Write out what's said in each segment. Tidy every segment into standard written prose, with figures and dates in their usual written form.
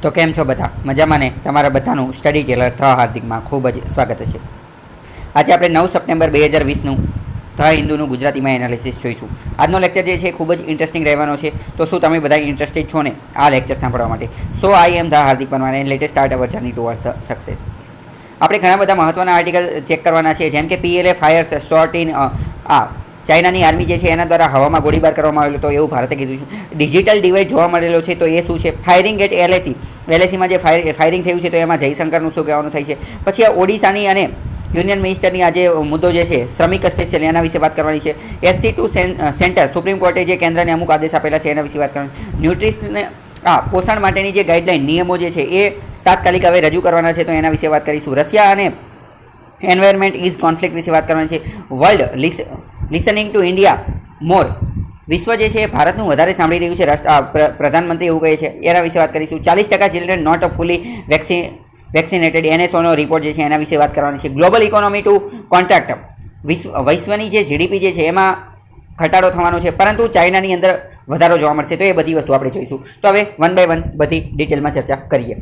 તો કેમ છો બધા મજામાં ને તમારા બધાનું સ્ટડી ટેલર ધ હાર્દિકમાં ખૂબ જ સ્વાગત છે। આજે આપણે 9 સપ્ટેમ્બર 2020નું ધ હિન્દુનું ગુજરાતીમાં એનાલિસિસ જોઈશું। આજનો લેક્ચર જે છે ખૂબ જ ઇન્ટરેસ્ટિંગ રહેવાનો છે। તો શું તમે બધા ઇન્ટરેસ્ટેડ છો ને આ લેક્ચર સાંભળવા માટે? So I am the Hardik Parmar and let's start our journey towards success. આપણે ઘણા બધા મહત્ત્વના આર્ટિકલ ચેક કરવાના છે, જેમ કે PLA ફાયર્સ શોર્ટ ઇન ચાઇનાની આર્મી જે છે એના દ્વારા હવામાં ગોળીબાર કરવામાં આવેલો, તો એવું ભારતે કીધું છે। ડિજિટલ ડિવાઇડ જોવા મળેલો છે, તો એ શું છે? ફાયરિંગ એટ LACમાં જે ફાયરિંગ થયું છે, તો એમાં જયશંકરનું શું કહેવાનું થાય છે? પછી આ ઓડિશાની અને યુનિયન મિનિસ્ટરની આજે મુદ્દો જે છે શ્રમિક સ્પેશિયલ એના વિશે વાત કરવાની છે। SC2 સેન્ટર સુપ્રીમ કોર્ટે જે કેન્દ્રને અમુક આદેશ આપેલા છે એના વિશે વાત કરવાની। ન્યુટ્રિશને પોષણ માટેની જે ગાઈડલાઇન નિયમો જે છે એ તાત્કાલિક હવે રજૂ કરવાના છે, તો એના વિશે વાત કરીશું। રશિયા અને એન્વાયરમેન્ટ ઇઝ કોન્ફ્લિક્ટ વિશે વાત કરવાની છે। વર્લ્ડ લિસનિંગ ટુ ઇન્ડિયા મોર, વિશ્વ જે છે એ ભારતનું વધારે સાંભળી રહ્યું છે, પ્રધાનમંત્રી એવું કહે છે, એના વિશે વાત કરીશું। 40% ચિલ્ડ્રન નોટ ફુલી વેક્સિનેટેડ, NSOનો રિપોર્ટ જે છે એના વિશે વાત કરવાની છે। ગ્લોબલ ઇકોનોમી ટુ કોન્ટ્રાક્ટ, વિશ્વની જે GDP જે છે એમાં ઘટાડો થવાનો છે, પરંતુ ચાઇનાની અંદર વધારો જોવા મળશે, તો એ બધી વસ્તુ આપણે જોઈશું। તો હવે વન બાય વન બધી ડિટેલમાં ચર્ચા કરીએ।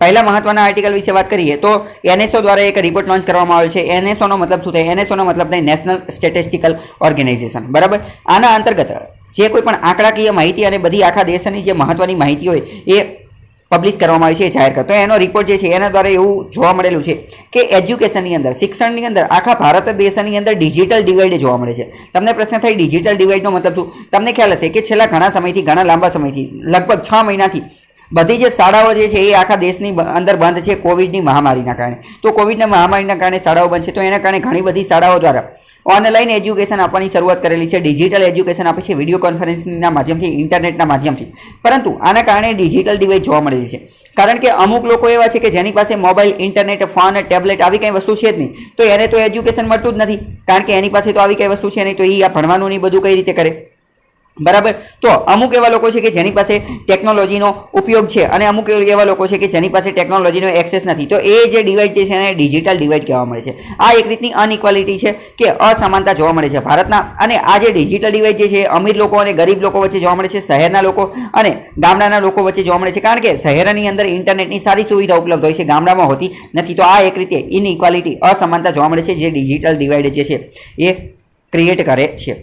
પહેલા મહત્વના આર્ટિકલ વિશે વાત કરીએ તો NSO દ્વારા એક રિપોર્ટ લોન્ચ કરવામાં આવ્યો છે। NSOનો મતલબ શું થાય? NSOનો મતલબ થાય નેશનલ સ્ટેટિસ્ટિકલ ઓર્ગેનાઇઝેશન, બરાબર। આના અંતર્ગત જે કોઈ પણ આંકડાકીય માહિતી અને બધી આખા દેશની જે મહત્વની માહિતી હોય એ પબ્લિશ કરવામાં આવી છે, જાહેર કરતો એનો રિપોર્ટ જે છે એના દ્વારા એવું જોવા મળેલું છે કે એજ્યુકેશનની અંદર, શિક્ષણની અંદર આખા ભારત દેશની અંદર ડિજિટલ ડિવાઇડ જોવા મળે છે। તમને પ્રશ્ન થાય ડિજિટલ ડિવાઇડનો મતલબ શું? તમને ખ્યાલ હશે કે છેલ્લા ઘણા સમયથી, ઘણા લાંબા સમયથી, લગભગ 6 મહિનાથી બધી જે શાળાઓ જે છે એ આખા દેશની અંદર બંધ છે કોવિડની મહામારીના કારણે। તો કોવિડની મહામારીના કારણે શાળાઓ બંધ છે, તો એના કારણે ઘણી બધી શાળાઓ દ્વારા ઓનલાઈન એજ્યુકેશન આપવાની શરૂઆત કરેલી છે, ડિજિટલ એજ્યુકેશન આપે છે, વિડીયો કોન્ફરન્સિંગના માધ્યમથી, ઇન્ટરનેટના માધ્યમથી। પરંતુ આના કારણે ડિજિટલ ડિવાઇડ જોવા મળેલી છે, કારણ કે અમુક લોકો એવા છે કે જેની પાસે મોબાઈલ, ઇન્ટરનેટ, ફોન, ટેબ્લેટ આવી કંઈ વસ્તુ છે જ નહીં, તો એને તો એજ્યુકેશન મળતું જ નથી, કારણ કે એની પાસે તો આવી કંઈ વસ્તુ છે નહીં, તો એ આ ભણવાનું નહીં બધું કઈ રીતે કરે, બરાબર। તો અમુક એવા લોકો છે કે જેની પાસે ટેકનોલોજીનો ઉપયોગ છે અને અમુક એવા લોકો છે કે જેની પાસે ટેકનોલોજીનો એક્સેસ નથી, તો એ જે ડિવાઇડ જે છે એને ડિજિટલ ડિવાઇડ કહેવા મળે છે। આ એક રીતની અનઇક્વાલિટી છે કે અસમાનતા જોવા મળે છે ભારતના, અને આ જે ડિજિટલ ડિવાઇડ જે છે અમીર લોકો અને ગરીબ લોકો વચ્ચે જોવા મળે છે, શહેરના લોકો અને ગામડાના લોકો વચ્ચે જોવા મળે છે, કારણ કે શહેરની અંદર ઇન્ટરનેટની સારી સુવિધા ઉપલબ્ધ હોય છે, ગામડામાં હોતી નથી। તો આ એક રીતે ઇનઇક્વાલિટી, અસમાનતા જોવા મળે છે, જે ડિજિટલ ડિવાઇડ જે છે એ ક્રિએટ કરે છે।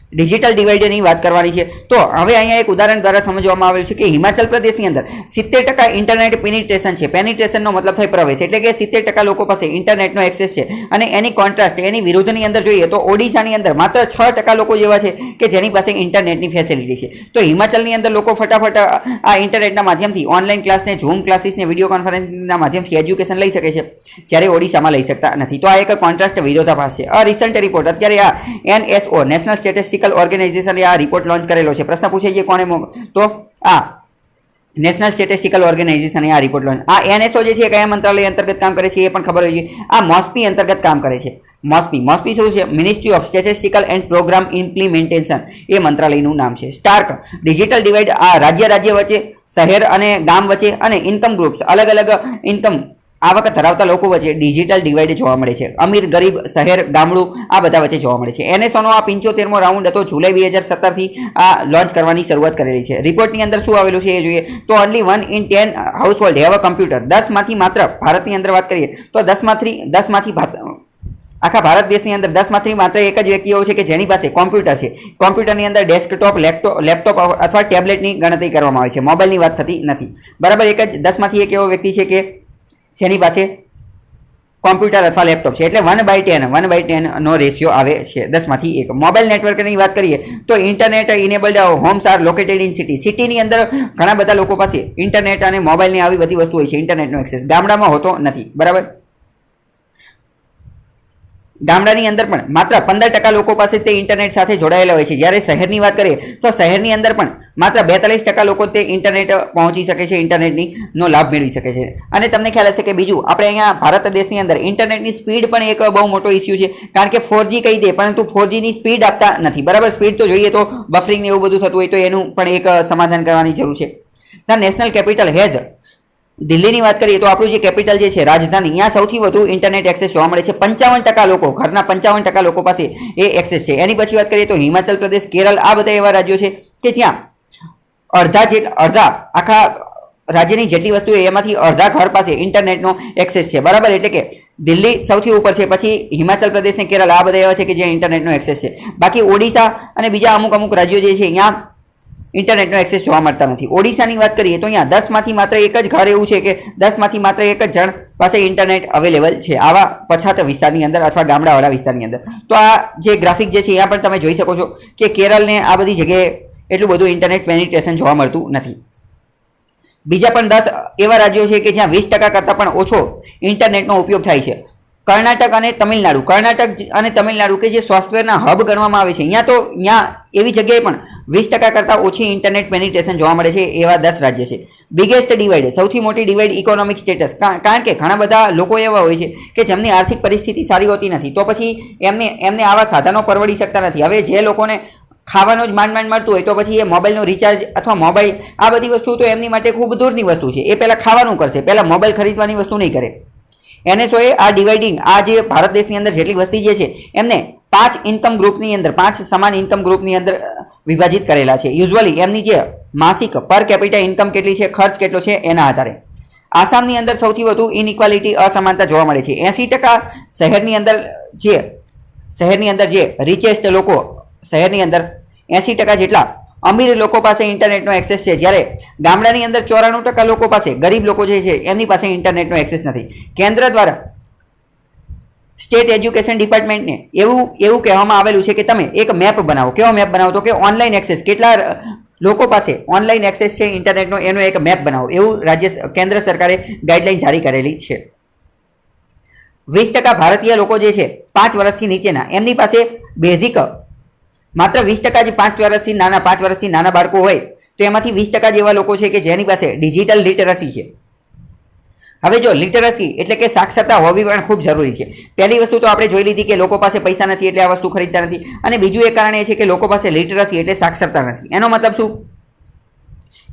ડિજિટલ ડિવાઇડની વાત કરવાની છે, તો હવે અહીંયા એક ઉદાહરણ દ્વારા સમજવામાં આવેલું છે કે હિમાચલ પ્રદેશની અંદર 70% ઇન્ટરનેટ પેનિટ્રેશન છે। પેનિટ્રેશનનો મતલબ થાય પ્રવેશ, એટલે કે 70% લોકો પાસે ઇન્ટરનેટનો એક્સેસ છે, અને એની કોન્ટ્રાસ્ટ, એની વિરુદ્ધની અંદર જોઈએ તો ઓડિશાની અંદર માત્ર 6% લોકો જેવા છે કે જેની પાસે ઇન્ટરનેટની ફેસિલિટી છે। તો હિમાચલની અંદર લોકો ફટાફટ આ ઇન્ટરનેટના માધ્યમથી ઓનલાઈન ક્લાસને, ઝૂમ ક્લાસીસને, વિડીયો કોન્ફરન્સિંગના માધ્યમથી એજ્યુકેશન લઈ શકે છે, જ્યારે ઓડિશામાં લઈ શકતા નથી। તો આ એક કોન્ટ્રાસ્ટ, વિરોધાભાસ છે। આ રિસન્ટ રિપોર્ટ અત્યારે આ NSO નેશનલ સ્ટેટિસ્ટિકલ ઓર્ગેનાઇઝેશને આ રિપોર્ટ લોન્ચ કરેલો છે। પ્રશ્ન પૂછે છે કોણે? તો આ નેશનલ સ્ટેટિસ્ટિકલ ઓર્ગેનાઇઝેશને આ રિપોર્ટ લોન્ચ, આ NSO જે છે કયા મંત્રાલય અંતર્ગત કામ કરે છે એ પણ ખબર હોય છે। આ મોસ્પી અંતર્ગત કામ કરે છે। મોસ્પી શું છે? Ministry of statistical and programme implementation, એ મંત્રાલયનું નામ છે। સ્ટાર્ક, ડિજિટલ ડિવાઇડ, આ રાજ્ય વચ્ચે, શહેર અને ગામ વચ્ચે, અને ઇન્કમ ગ્રુપ્સ, અલગ અલગ ઇન્કમ આવક ધરાવતા લોકો વચ્ચે ડિજિટલ ડિવાઇડ જોવા મળે છે, અમીર, ગરીબ, શહેર, ગામડું આ બધા વચ્ચે જોવા મળે છે। NSOનો આ 75મો રાઉન્ડ હતો, જુલાઈ 2017થી આ લોન્ચ કરવાની શરૂઆત કરેલી છે। રિપોર્ટની અંદર શું આવેલું છે એ જોઈએ તો only 1 in 10 household have a computer, 10માંથી માત્ર, ભારતની અંદર વાત કરીએ તો 10માંથી આખા ભારત દેશની અંદર 10માંથી માત્ર એક જ વ્યક્તિ એવો છે કે જેની પાસે કોમ્પ્યુટર છે। કોમ્પ્યુટરની અંદર ડેસ્કટોપ, લેપટોપ અથવા ટેબ્લેટની ગણતરી કરવામાં આવે છે, મોબાઈલની વાત થતી નથી, બરાબર। એક જ 10માંથી એક એવો વ્યક્તિ છે કે જેની પાસે કોમ્પ્યુટર અથવા લેપટોપ છે, એટલે 1/10 નો રેશિયો આવે છે, 10માંથી એક। મોબાઈલ નેટવર્કની વાત કરીએ તો internet enabled homes are located in સિટીની અંદર ઘણા બધા લોકો પાસે ઇન્ટરનેટ અને મોબાઈલની આવી બધી વસ્તુ હોય છે, ઇન્ટરનેટનો એક્સેસ ગામડામાં હોતો નથી, બરાબર। ગામડાની અંદર પણ માત્ર 15% લોકો પાસે તે ઇન્ટરનેટ સાથે જોડાયેલા હોય છે, જ્યારે શહેરની વાત કરીએ તો શહેરની અંદર પણ માત્ર 42% લોકો તે ઇન્ટરનેટ પહોંચી શકે છે, ઇન્ટરનેટની નો લાભ મેળવી શકે છે। અને તમને ખ્યાલ હશે કે બીજું, આપણે અહીંયા ભારત દેશની અંદર ઇન્ટરનેટની સ્પીડ પણ એક બહુ મોટો ઇસ્યુ છે, કારણ કે 4G કહી દે પરંતુ 4Gની સ્પીડ આપતા નથી, બરાબર। સ્પીડ તો જોઈએ તો બફરિંગ એવું બધું થતું હોય, તો એનું પણ એક સમાધાન કરવાની જરૂર છે। ધ નેશનલ કેપિટલ હેઝ, દિલ્હીની વાત કરીએ તો આપણું જે કેપિટલ જે છે રાજધાની, ત્યાં સૌથી વધુ ઇન્ટરનેટ એક્સેસ જોવા મળે છે, 55% લોકો, ઘરના 55% લોકો પાસે એ એક્સેસ છે। એની પછી વાત કરીએ તો હિમાચલ પ્રદેશ, કેરળ, આ બધા એવા રાજ્યો છે કે જ્યાં અડધા આખા રાજ્યની જેટલી વસ્તુ એમાંથી અડધા ઘર પાસે ઇન્ટરનેટનો એક્સેસ છે, બરાબર. એટલે કે દિલ્હી સૌથી ઉપર છે, પછી હિમાચલ પ્રદેશ ને કેરળ આ બધા એવા છે કે જ્યાં ઇન્ટરનેટનો એક્સેસ છે. બાકી ઓડિશા અને બીજા અમુક રાજ્યો જે છે અહીંયા ઇન્ટરનેટનો એક્સેસ જોવા મળતા નથી. ઓડિશાની વાત કરીએ તો અહીંયા 10માંથી માત્ર એક જ ઘર એવું છે કે 10માંથી માત્ર એક જ જણ પાસે ઇન્ટરનેટ અવેલેબલ છે, આવા પછાત વિસ્તારની અંદર અથવા ગામડાવાળા વિસ્તારની અંદર. તો આ જે ગ્રાફિક જે છે અહીંયા પણ તમે જોઈ શકો છો કે કેરળને આ બધી જગ્યાએ એટલું બધું ઇન્ટરનેટ પેનિટ્રેશન જોવા મળતું નથી. બીજા પણ 10 એવા રાજ્યો છે કે જ્યાં 20% કરતાં પણ ઓછો ઇન્ટરનેટનો ઉપયોગ થાય છે. કર્ણાટક અને તમિલનાડુ. કર્ણાટક અને તમિલનાડુ કે જે સોફ્ટવેરના હબ ગણવામાં આવે છે, અહીંયા એવી જગ્યાએ પણ 20% કરતાં ઓછી ઇન્ટરનેટ પેનિટ્રેશન જોવા મળે છે. એવા 10 રાજ્ય છે. બિગેસ્ટ ડિવાઇડ, સૌથી મોટી ડિવાઇડ ઇકોનોમિક સ્ટેટસ. કારણ કે ઘણા બધા લોકો એવા હોય છે કે જેમની આર્થિક પરિસ્થિતિ સારી હોતી નથી, તો પછી એમને આવા સાધનો પરવડી શકતા નથી. હવે જે લોકોને ખાવાનું જ માંડ મળતું હોય તો પછી એ મોબાઈલનો રિચાર્જ અથવા મોબાઈલ આ બધી વસ્તુ તો એમની માટે ખૂબ દૂરની વસ્તુ છે. એ પહેલાં ખાવાનું કરશે, પહેલાં મોબાઈલ ખરીદવાની વસ્તુ નહીં કરે. NSOએ આ ડિવાઇડિંગ, આ જે ભારત દેશની અંદર જેટલી વસ્તી જે છે એમને 5 ઇન્કમ ગ્રુપની અંદર, 5 સમાન ઇન્કમ ગ્રુપની અંદર વિભાજિત કરેલા છે. યુઝ્યુઅલી એમની જે માસિક પર કેપિટા ઇન્કમ કેટલી છે, ખર્ચ કેટલો છે એના આધારે. આસામની અંદર સૌથી વધુ ઇનઇક્વાલિટી, અસમાનતા જોવા મળે છે. 80% શહેરની અંદર જે રિચેસ્ટ લોકો, શહેરની અંદર 80% જેટલા અમીર લોકો પાસે ઇન્ટરનેટનો એક્સેસ છે, જ્યારે ગામડાની અંદર 94% લોકો પાસે, ગરીબ લોકો જે છે એમની પાસે ઇન્ટરનેટનો એક્સેસ નથી. કેન્દ્ર દ્વારા સ્ટેટ એજ્યુકેશન ડિપાર્ટમેન્ટને એવું કહેવામાં આવેલું છે કે તમે એક મેપ બનાવો. કેવો મેપ બનાવો? તો કે ઓનલાઈન એક્સેસ, કેટલા લોકો પાસે ઓનલાઈન એક્સેસ છે ઇન્ટરનેટનો એનો એક મેપ બનાવો. એવું કેન્દ્ર સરકારે ગાઈડલાઈન જારી કરેલી છે. 20% ભારતીય લોકો જે છે 5 વર્ષથી નીચેના, એમની પાસે બેઝિક માત્ર 20% જે 5 વર્ષથી નાના બાળકો હોય તો એમાંથી 20% જેવા લોકો છે કે જેની પાસે ડિજિટલ લિટરસી છે. હવે જો લિટરસી એટલે કે સાક્ષરતા હોવી પણ ખૂબ જરૂરી છે. પહેલી વસ્તુ તો આપણે જોઈ લીધી કે લોકો પાસે પૈસા નથી એટલે આ વસ્તુ ખરીદતા નથી, અને બીજું એક કારણ એ છે કે લોકો પાસે લિટરસી એટલે સાક્ષરતા નથી. એનો મતલબ શું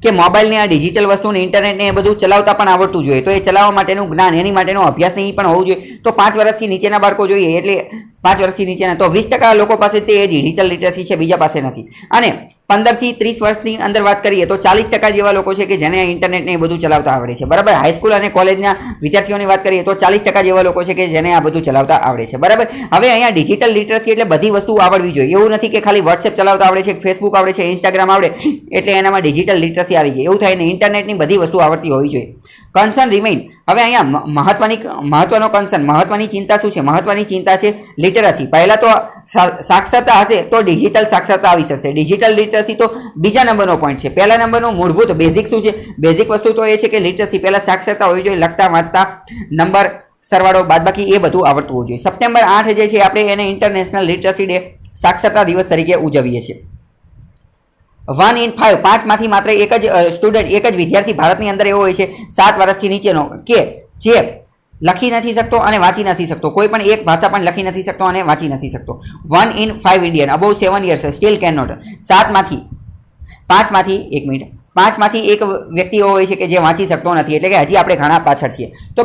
કે મોબાઈલને, આ ડિજિટલ વસ્તુને, ઇન્ટરનેટને એ બધું ચલાવતા પણ આવડતું જોઈએ. તો એ ચલાવવા માટેનું જ્ઞાન, એની માટેનો અભ્યાસ નહીં પણ હોવું જોઈએ. તો 5 વર્ષથી નીચેના બાળકો જોઈએ, એટલે 5 વર્ષથી નીચેના, તો 20% લોકો પાસે તે ડિજિટલ લિટરસી છે, બીજા પાસે નથી. અને 15 થી 30 વર્ષની અંદર વાત કરીએ તો 40% જેવા લોકો છે કે જેને ઇન્ટરનેટને એ બધું ચલાવતા આવડે છે, બરાબર. હાઈસ્કૂલ અને કોલેજના વિદ્યાર્થીઓની વાત કરીએ તો 40% જેવા લોકો છે કે જેને આ બધું ચલાવતા આવડે છે, બરાબર. હવે અહીંયા ડિજિટલ લિટરસી એટલે બધી વસ્તુ આવડવી જોઈએ. એવું નથી કે ખાલી વોટ્સએપ ચલાવતા આવડે છે, ફેસબુક આવડે છે, ઇન્સ્ટાગ્રામ આવડે એટલે એનામાં ડિજિટલ લિટરસી આવી ગઈ, એવું થાય ને. ઇન્ટરનેટની બધી વસ્તુ આવડતી હોવી જોઈએ. Concern remain. હવે અહીંયા મહત્વની ચિંતા શું છે? મહત્વની ચિંતા છે લિટરસી. પહેલા તો સાક્ષરતા હશે તો ડિજિટલ સાક્ષરતા આવી શકશે. ડિજિટલ લિટરસી તો બીજા નંબરનો પોઈન્ટ છે. પહેલા નંબરનો મૂળભૂત બેઝિક શું છે? બેઝિક વસ્તુ તો એ છે કે લિટરસી, પહેલા સાક્ષરતા હોવી જોઈએ, લખતા વાંચતા, નંબર, સરવાળો, બાદબાકી એ બધું આવડતું હોવું જોઈએ. સપ્ટેમ્બર 8 જે છે આપણે એને ઇન્ટરનેશનલ લિટરસી ડે, સાક્ષરતા દિવસ તરીકે ઉજવીએ છીએ. 1 in 5, 5માંથી માત્ર એક જ સ્ટુડન્ટ, એક જ વિદ્યાર્થી ભારતની અંદર એવો હોય છે 7 વર્ષથી નીચેનો કે જે લખી નથી શકતો અને વાંચી નથી શકતો. કોઈ પણ એક ભાષા પણ લખી નથી શકતો અને વાંચી નથી શકતો. 1 in 5 Indian above 7 years still can not. 5માંથી એક વ્યક્તિ એવો હોય છે કે જે વાંચી શકતો નથી, એટલે કે હજી આપણે ઘણા પાછળ છીએ. તો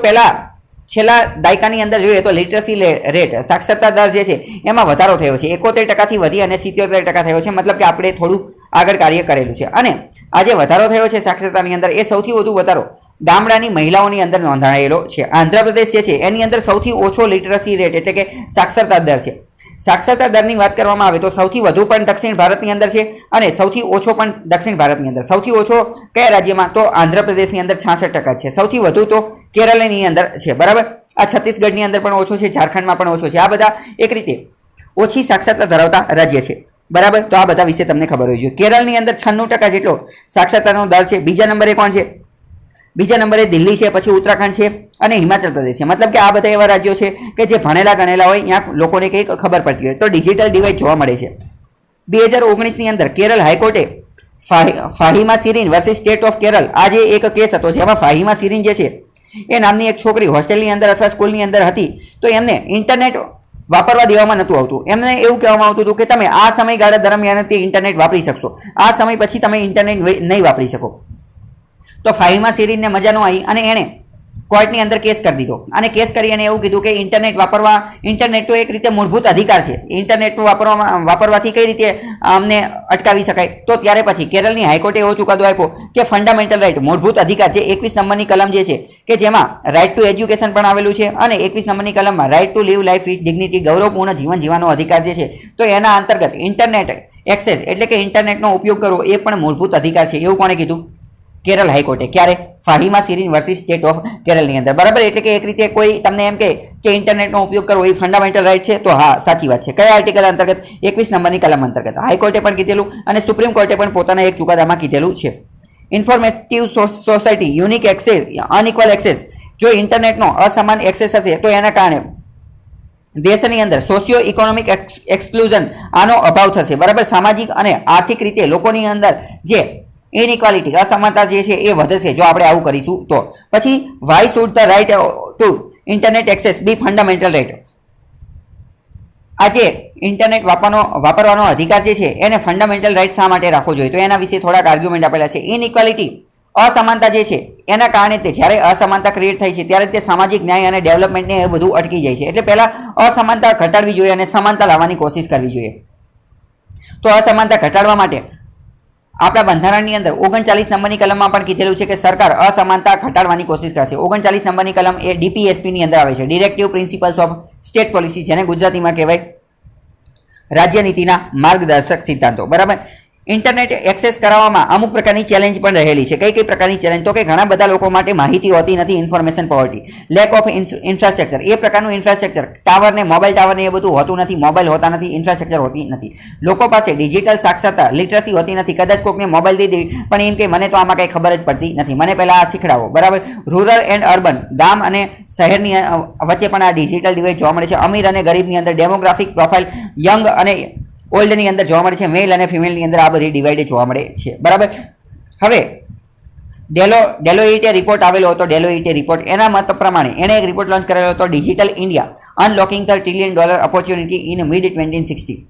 છેલ્લા દાયકાની અંદર જોઈએ તો લિટરસી રેટ, સાક્ષરતા દર જે છે એમાં વધારો થયો છે. 71%થી વધી અને 77% થયો છે. મતલબ કે આપણે થોડું આગળ કાર્ય કરેલું છે. અને આ જે વધારો થયો છે સાક્ષરતાની અંદર, એ સૌથી વધુ વધારો ગામડાની મહિલાઓની અંદર નોંધાયેલો છે. આંધ્રપ્રદેશ જે છે એની અંદર સૌથી ઓછો લિટરસી રેટ એટલે કે સાક્ષરતા દર છે. સાક્ષરતા દરની વાત કરવામાં આવે તો સૌથી વધુ પણ દક્ષિણ ભારતની અંદર છે અને સૌથી ઓછો પણ દક્ષિણ ભારતની અંદર. સૌથી ઓછો કયા રાજ્યમાં? તો આંધ્રપ્રદેશની અંદર 66% છે. સૌથી વધુ તો કેરળની અંદર છે, બરાબર. આ છત્તીસગઢની અંદર પણ ઓછો છે, ઝારખંડમાં પણ ઓછો છે. આ બધા એક રીતે ઓછી સાક્ષરતા ધરાવતા રાજ્ય છે, બરાબર. તો આ બધા વિશે તમને ખબર હોવી જોઈએ. કેરળની અંદર 96% જેટલો સાક્ષરતાનો દર છે. બીજા નંબરે કોણ છે? બીજા નંબરે દિલ્હી છે, પછી ઉત્તરાખંડ છે અને હિમાચલ પ્રદેશ છે. મતલબ કે આ બધા એવા રાજ્યો છે કે જે ભણેલા ગણેલા હોય, ત્યાં લોકોને કંઈક ખબર પડતી હોય. તો ડિજિટલ ડિવાઇડ જોવા મળે છે. 2019ની અંદર કેરળ હાઈકોર્ટે Fahima Sirin versus state of Kerala, આ જે એક કેસ હતો જેમાં ફાહિમા સિરીન જે છે એ નામની એક છોકરી હોસ્ટેલની અંદર અથવા સ્કૂલની અંદર હતી, તો એમને ઇન્ટરનેટ વાપરવા દેવામાં નહોતું આવતું. એમને એવું કહેવામાં આવતું હતું કે તમે આ સમયગાળા દરમિયાન તે ઇન્ટરનેટ વાપરી શકશો, આ સમય પછી તમે ઇન્ટરનેટ નહીં વાપરી શકો. તો ફાહિમા સિરીનને મજા ન આવી અને એણે કોર્ટની અંદર કેસ કરી દીધો અને કેસ કરી અને એવું કીધું કે ઇન્ટરનેટ તો એક રીતે મૂળભૂત અધિકાર છે, ઇન્ટરનેટ વાપરવાથી કઈ રીતે અમને અટકાવી શકાય. તો ત્યારે પછી કેરળની હાઈકોર્ટે એવો ચુકાદો આપ્યો કે ફંડામેન્ટલ રાઇટ મૂળભૂત અધિકાર જે 21 નંબરની કલમ જે છે કે જેમાં રાઇટ ટુ એજ્યુકેશન પણ આવેલું છે અને 21 નંબરની કલમમાં right to live life with dignity ગૌરવપૂર્ણ જીવન જીવવાનો અધિકાર જે છે તો એના અંતર્ગત ઇન્ટરનેટ એક્સેસ એટલે કે ઇન્ટરનેટનો ઉપયોગ કરવો એ પણ મૂળભૂત અધિકાર છે. એવું કોણે કીધું? કેરળ હાઈકોર્ટે. ક્યારે? ફાહિમા સિરીન વર્સિસ સ્ટેટ ઓફ કેરળની અંદર. બરાબર. એટલે કે એક રીતે કોઈ તમને એમ કે ઇન્ટરનેટનો ઉપયોગ કરવો એ ફંડામેન્ટલ રાઇટ છે, તો હા સાચી વાત છે. કયા આર્ટિકલ અંતર્ગત? 21 નંબરની કલમ અંતર્ગત. હાઈકોર્ટે પણ કીધેલું અને સુપ્રીમ કોર્ટે પણ પોતાના એક ચુકાદામાં કીધેલું છે. Informative society unique access unequal access, જો ઇન્ટરનેટનો અસમાન એક્સેસ હશે તો એના કારણે દેશની અંદર સોશિયો ઇકોનોમિક એક્સક્લુઝન આનો અભાવ થશે. બરાબર. સામાજિક અને આર્થિક રીતે લોકોની અંદર જે ઇનઇક્વાલિટી અસમાનતા જે છે એ વધશે જો આપણે આવું કરીશું તો. પછી why should the right to internet access be fundamental right. આજે ઇન્ટરનેટ વાપરવાનો અધિકાર જે છે એને ફંડામેન્ટલ રાઇટ શા માટે રાખવો જોઈએ? તો એના વિશે થોડાક આર્ગ્યુમેન્ટ આપેલા છે. ઇનઇક્વાલિટી અસમાનતા જે છે એના કારણે તે જ્યારે અસમાનતા ક્રિએટ થાય છે ત્યારે તે સામાજિક ન્યાય અને ડેવલપમેન્ટને એ બધું અટકી જાય છે. એટલે પહેલાં અસમાનતા ઘટાડવી જોઈએ અને સમાનતા લાવવાની કોશિશ કરવી જોઈએ. તો અસમાનતા ઘટાડવા માટે આપણા બંધારણની અંદર 39 નંબરની કલમમાં પણ કીધેલું છે કે સરકાર અસમાનતા ઘટાડવાની કોશિશ કરશે. 39 નંબરની કલમ એ ડીપીએસપીની અંદર આવે છે, directive principles of state policy, જેને ગુજરાતીમાં કહેવાય રાજ્ય નીતિના માર્ગદર્શક સિદ્ધાંતો. બરાબર. ઇન્ટરનેટ એક્સેસ કરાવવામાં અમુક પ્રકારની ચેલેન્જ પણ રહેલી છે. કઈ કઈ પ્રકારની ચેલેન્જ? તો કે ઘણા બધા લોકો માટે માહિતી હોતી નથી, information poverty, lack of infrastructure, એ પ્રકારનું ઇન્ફ્રાસ્ટ્રક્ચર, ટાવર ને મોબાઈલ ટાવર ને એ બધું હોતું નથી, મોબાઈલ હોતા નથી, ઇન્ફ્રાસ્ટ્રક્ચર હોતી નથી. લોકો પાસે ડિજિટલ સાક્ષરતા લિટરસી હોતી નથી. કદાચ કોઈકને મોબાઈલ દઈ દેવી પણ એમ કે મને તો આમાં કંઈ ખબર જ પડતી નથી, મને પહેલાં આ શીખડાવો. બરાબર. રૂરલ એન્ડ અર્બન, ગામ અને શહેરની વચ્ચે પણ આ ડિજિટલ ડિવાઇડ જોવા મળે છે. અમીર અને ગરીબની અંદર ડેમોગ્રાફિક પ્રોફાઇલ, યંગ અને ઓલ્ડની અંદર જોવા મળે છે, મેલ અને ફિમેલની અંદર આ બધી ડિવાઇડ જોવા મળે છે. બરાબર. હવે ડેલોઇટે રિપોર્ટ આવેલો હતો, ડેલોઇટે રિપોર્ટ, એના મત પ્રમાણે એણે એક રિપોર્ટ લોન્ચ કરેલો હતો, digital India unlocking the $1 trillion opportunity in mid 2060.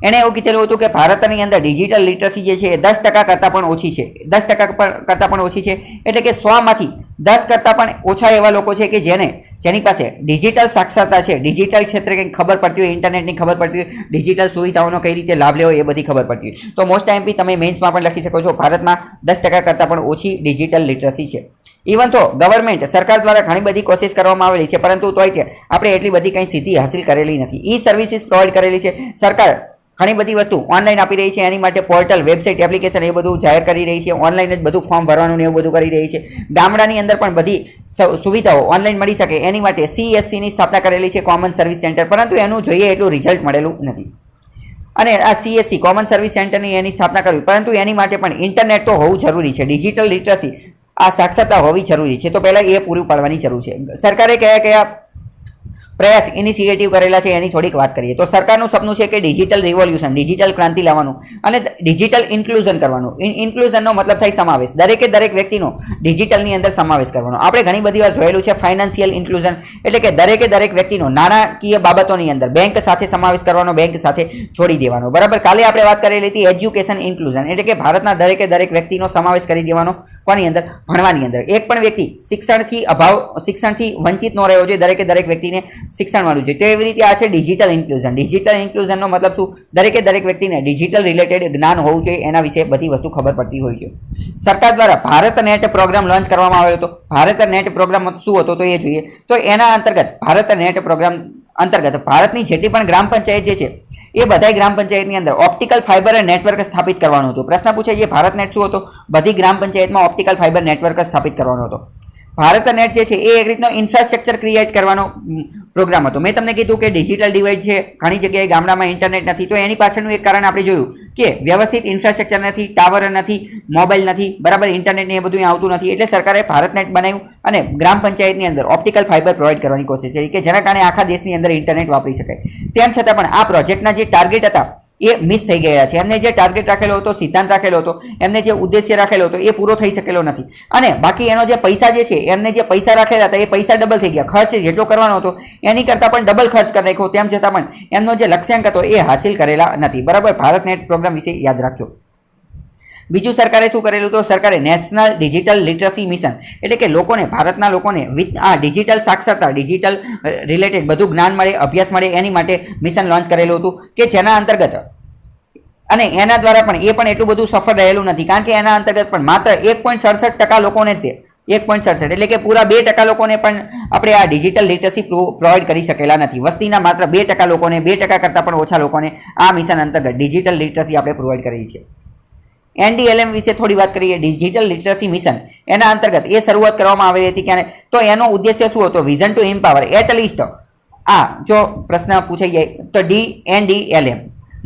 એણે એવું કીધેલું હતું કે ભારતની અંદર ડિજિટલ લિટરસી જે છે એ 10% કરતાં પણ ઓછી છે. 10% કરતાં પણ ઓછી છે એટલે કે 100માંથી 10 કરતાં પણ ઓછા એવા લોકો છે કે જેની પાસે ડિજિટલ સાક્ષરતા છે, ડિજિટલ ક્ષેત્રે કંઈક ખબર પડતી હોય, ઇન્ટરનેટની ખબર પડતી હોય, ડિજિટલ સુવિધાઓનો કઈ રીતે લાભ લેવો એ બધી ખબર પડતી હોય. તો મોસ્ટ ટાઈમથી તમે મેન્સમાં પણ લખી શકો છો, ભારતમાં 10% કરતાં પણ ઓછી ડિજિટલ લિટરસી છે. ઇવન તો ગવર્મેન્ટ સરકાર દ્વારા ઘણી બધી કોશિશ કરવામાં આવેલી છે, પરંતુ તોય તે આપણે એટલી બધી કંઈ સિદ્ધિ હાસિલ કરેલી નથી. ઈ સર્વિસીસ પ્રોવાઈડ કરેલી છે સરકાર, ઘણી બધી વસ્તુ ઓનલાઈન આપી રહી છે. એની માટે પોર્ટલ, વેબસાઇટ, એપ્લિકેશન એ બધું જાહેર કરી રહી છે. ઓનલાઈન જ બધું ફોર્મ ભરવાનું ને એવું બધું કરી રહી છે. ગામડાની અંદર પણ બધી સુવિધાઓ ઓનલાઈન મળી શકે એની માટે CSCની સ્થાપના કરેલી છે, કોમન સર્વિસ સેન્ટર, પરંતુ એનું જોઈએ એટલું રિઝલ્ટ મળેલું નથી. અને આ CSC કોમન સર્વિસ સેન્ટરની એની સ્થાપના કરવી, પરંતુ એની માટે પણ ઇન્ટરનેટ તો હોવું જરૂરી છે, ડિજિટલ લિટરસી આ સાક્ષરતા હોવી જરૂરી છે. તો પહેલાં એ પૂરું પાડવાની જરૂર છે. સરકારે કયા પ્રયાસ ઇનિશિયેટિવ કરેલા છે એની થોડીક વાત કરીએ તો સરકારનું સપનું છે કે ડિજિટલ રિવોલ્યુશન, ડિજિટલ ક્રાંતિ લાવવાનું અને ડિજિટલ ઇન્ક્લુઝન કરવાનું. ઇન્ક્લુઝનનો મતલબ થાય સમાવેશ, દરેક વ્યક્તિનો ડિજિટલની અંદર સમાવેશ કરવાનો. આપણે ઘણી બધી વાર જોયેલું છે ફાઇનાન્શિયલ ઇન્ક્લુઝન, એટલે કે દરેક વ્યક્તિનો નાણાકીય બાબતોની અંદર બેંક સાથે સમાવેશ કરવાનો, બેંક સાથે જોડી દેવાનો. બરાબર. કાલે આપણે વાત કરેલી હતી એજ્યુકેશન ઇન્ક્લુઝન, એટલે કે ભારતના દરેક વ્યક્તિનો સમાવેશ કરી દેવાનો. કોની અંદર? ભણવાની અંદર. એક પણ વ્યક્તિ શિક્ષણથી વંચિત ન રહ્યો જોઈએ, દરેક વ્યક્તિને શિક્ષણ મળવું જોઈએ. તો એવી રીતે આ છે ડિજિટલ ઇન્ક્લુઝન. ડિજિટલ ઇન્ક્લુઝનનો મતલબ શું? દરેક વ્યક્તિને ડિજિટલ રિલેટેડ જ્ઞાન હોવું જોઈએ, એના વિશે બધી વસ્તુ ખબર પડતી હોય છે. સરકાર દ્વારા ભારત નેટ પ્રોગ્રામ લોન્ચ કરવામાં આવ્યો હતો. ભારત નેટ પ્રોગ્રામ શું હતો તો એ જોઈએ. તો એના અંતર્ગત ભારત નેટ પ્રોગ્રામ અંતર્ગત ભારતની જેટલી પણ ગ્રામ પંચાયત જે છે એ બધાય ગ્રામ પંચાયતની અંદર ઓપ્ટિકલ ફાઇબર નેટવર્ક સ્થાપિત કરવાનું હતું. પ્રશ્ન પૂછે છે ભારત નેટ શું હતો? બધી ગ્રામ પંચાયતમાં ઓપ્ટિકલ ફાઇબર નેટવર્ક સ્થાપિત કરવાનો હતો. ભારત નેટ જે છે એ એક રીતનો ઇન્ફ્રાસ્ટ્રક્ચર ક્રિએટ કરવાનો પ્રોગ્રામ હતો. મેં તમને કીધું કે ડિજિટલ ડિવાઇડ છે, ઘણી જગ્યાએ ગામડામાં ઇન્ટરનેટ નથી, તો એની પાછળનું એક કારણ આપણે જોયું કે વ્યવસ્થિત ઇન્ફ્રાસ્ટ્રક્ચર નથી, ટાવર નથી, મોબાઈલ નથી, બરાબર, ઇન્ટરનેટ ને એ બધું આવતું નથી. એટલે સરકારે ભારત નેટ બનાવ્યું અને ગ્રામ પંચાયતની અંદર ઓપ્ટિકલ ફાઇબર પ્રોવાઈડ કરવાની કોશિશ કરી કે જેના કારણે આખા દેશની અંદર ઇન્ટરનેટ વાપરી શકાય. તેમ છતાં પણ આ પ્રોજેક્ટના જે ટાર્ગેટ હતા એ મિસ થઈ ગયા છે. એમને જે ટાર્ગેટ રાખેલો હતો, સિદ્ધાંત રાખેલો હતો, એમને જે ઉદ્દેશ્ય રાખેલો હતો એ પૂરો થઈ શકેલો નથી. અને બાકી એનો જે પૈસા જે છે, એમને જે પૈસા રાખેલા હતા એ પૈસા ડબલ થઈ ગયા. ખર્ચ જેટલો કરવાનો હતો એની કરતાં પણ ડબલ ખર્ચ કરી નાખ્યો. તેમ છતાં પણ એમનો જે લક્ષ્યાંક હતો એ હાસિલ કરેલા નથી. બરાબર. ભારત નેટ પ્રોગ્રામ વિશે યાદ રાખજો. બીજું સરકારે શું કરેલું? તો સરકારે નેશનલ ડિજિટલ લિટરસી મિશન, એટલે કે લોકોને, ભારતના લોકોને આ ડિજિટલ સાક્ષરતા, ડિજિટલ રિલેટેડ બધું જ્ઞાન મળે, અભ્યાસ મળે, એની માટે મિશન લોન્ચ કરેલું હતું કે જેના અંતર્ગત, અને એના દ્વારા પણ એ પણ એટલું બધું સફળ રહેલું નથી, કારણ કે એના અંતર્ગત પણ માત્ર 1.67% લોકોને જ 1.67 એટલે કે પૂરા 2% લોકોને પણ આપણે આ ડિજિટલ લિટરસી પ્રોવાઈડ કરી શકેલા નથી. વસ્તીના માત્ર 2% લોકોને, 2% કરતાં પણ ઓછા લોકોને આ મિશન અંતર્ગત ડિજિટલ લિટરસી આપણે પ્રોવાઈડ કરી છે. NDLM વિશે થોડી વાત કરીએ. ડિજિટલ લિટરસી મિશન, એના અંતર્ગત એ શરૂઆત કરવામાં આવેલી હતી ક્યારે? તો એનો ઉદ્દેશ્ય શું હતો? Vision to empower at least, જો પ્રશ્ન પૂછાઈ જાય તો NDLM,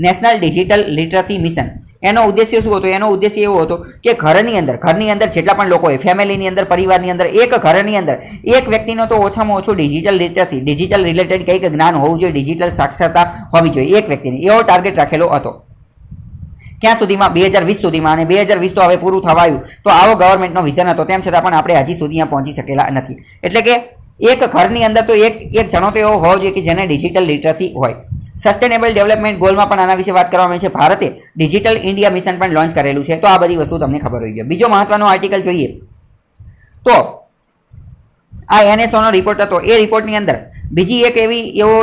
national digital literacy mission, એનો ઉદ્દેશ્ય શું હતો? એનો ઉદ્દેશ્ય એવો હતો કે ઘરની અંદર જેટલા પણ લોકો હોય, ફેમિલીની અંદર, પરિવારની અંદર, એક ઘરની અંદર એક વ્યક્તિનો તો ઓછામાં ઓછું ડિજિટલ લિટરસી, ડિજિટલ રિલેટેડ કંઈક જ્ઞાન હોવું જોઈએ, ડિજિટલ સાક્ષરતા હોવી જોઈએ એક વ્યક્તિની, એવો ટાર્ગેટ રાખેલો હતો. ક્યાં સુધીમાં? 2020 સુધીમાં. અને 2020 તો હવે પૂરું થવા આવ્યું. તો આવો ગવર્મેન્ટનો વિઝન હતો, તેમ છતાં પણ આપણે હજી સુધી પહોંચી શકેલા નથી. એટલે કે એક ઘરની અંદર તો એક જણો તો એવો હોવો જોઈએ કે જેને ડિજિટલ લિટરસી હોય. સસ્ટેનેબલ ડેવલપમેન્ટ ગોલમાં પણ આના વિશે વાત કરવામાં આવી છે. ભારતે ડિજિટલ ઇન્ડિયા મિશન પણ લોન્ચ કરેલું છે. તો આ બધી વસ્તુ તમને ખબર હોવી જોઈએ. બીજો મહત્વનો આર્ટિકલ જોઈએ તો આ NSOનો રિપોર્ટ હતો. એ રિપોર્ટની અંદર બીજી એક એવો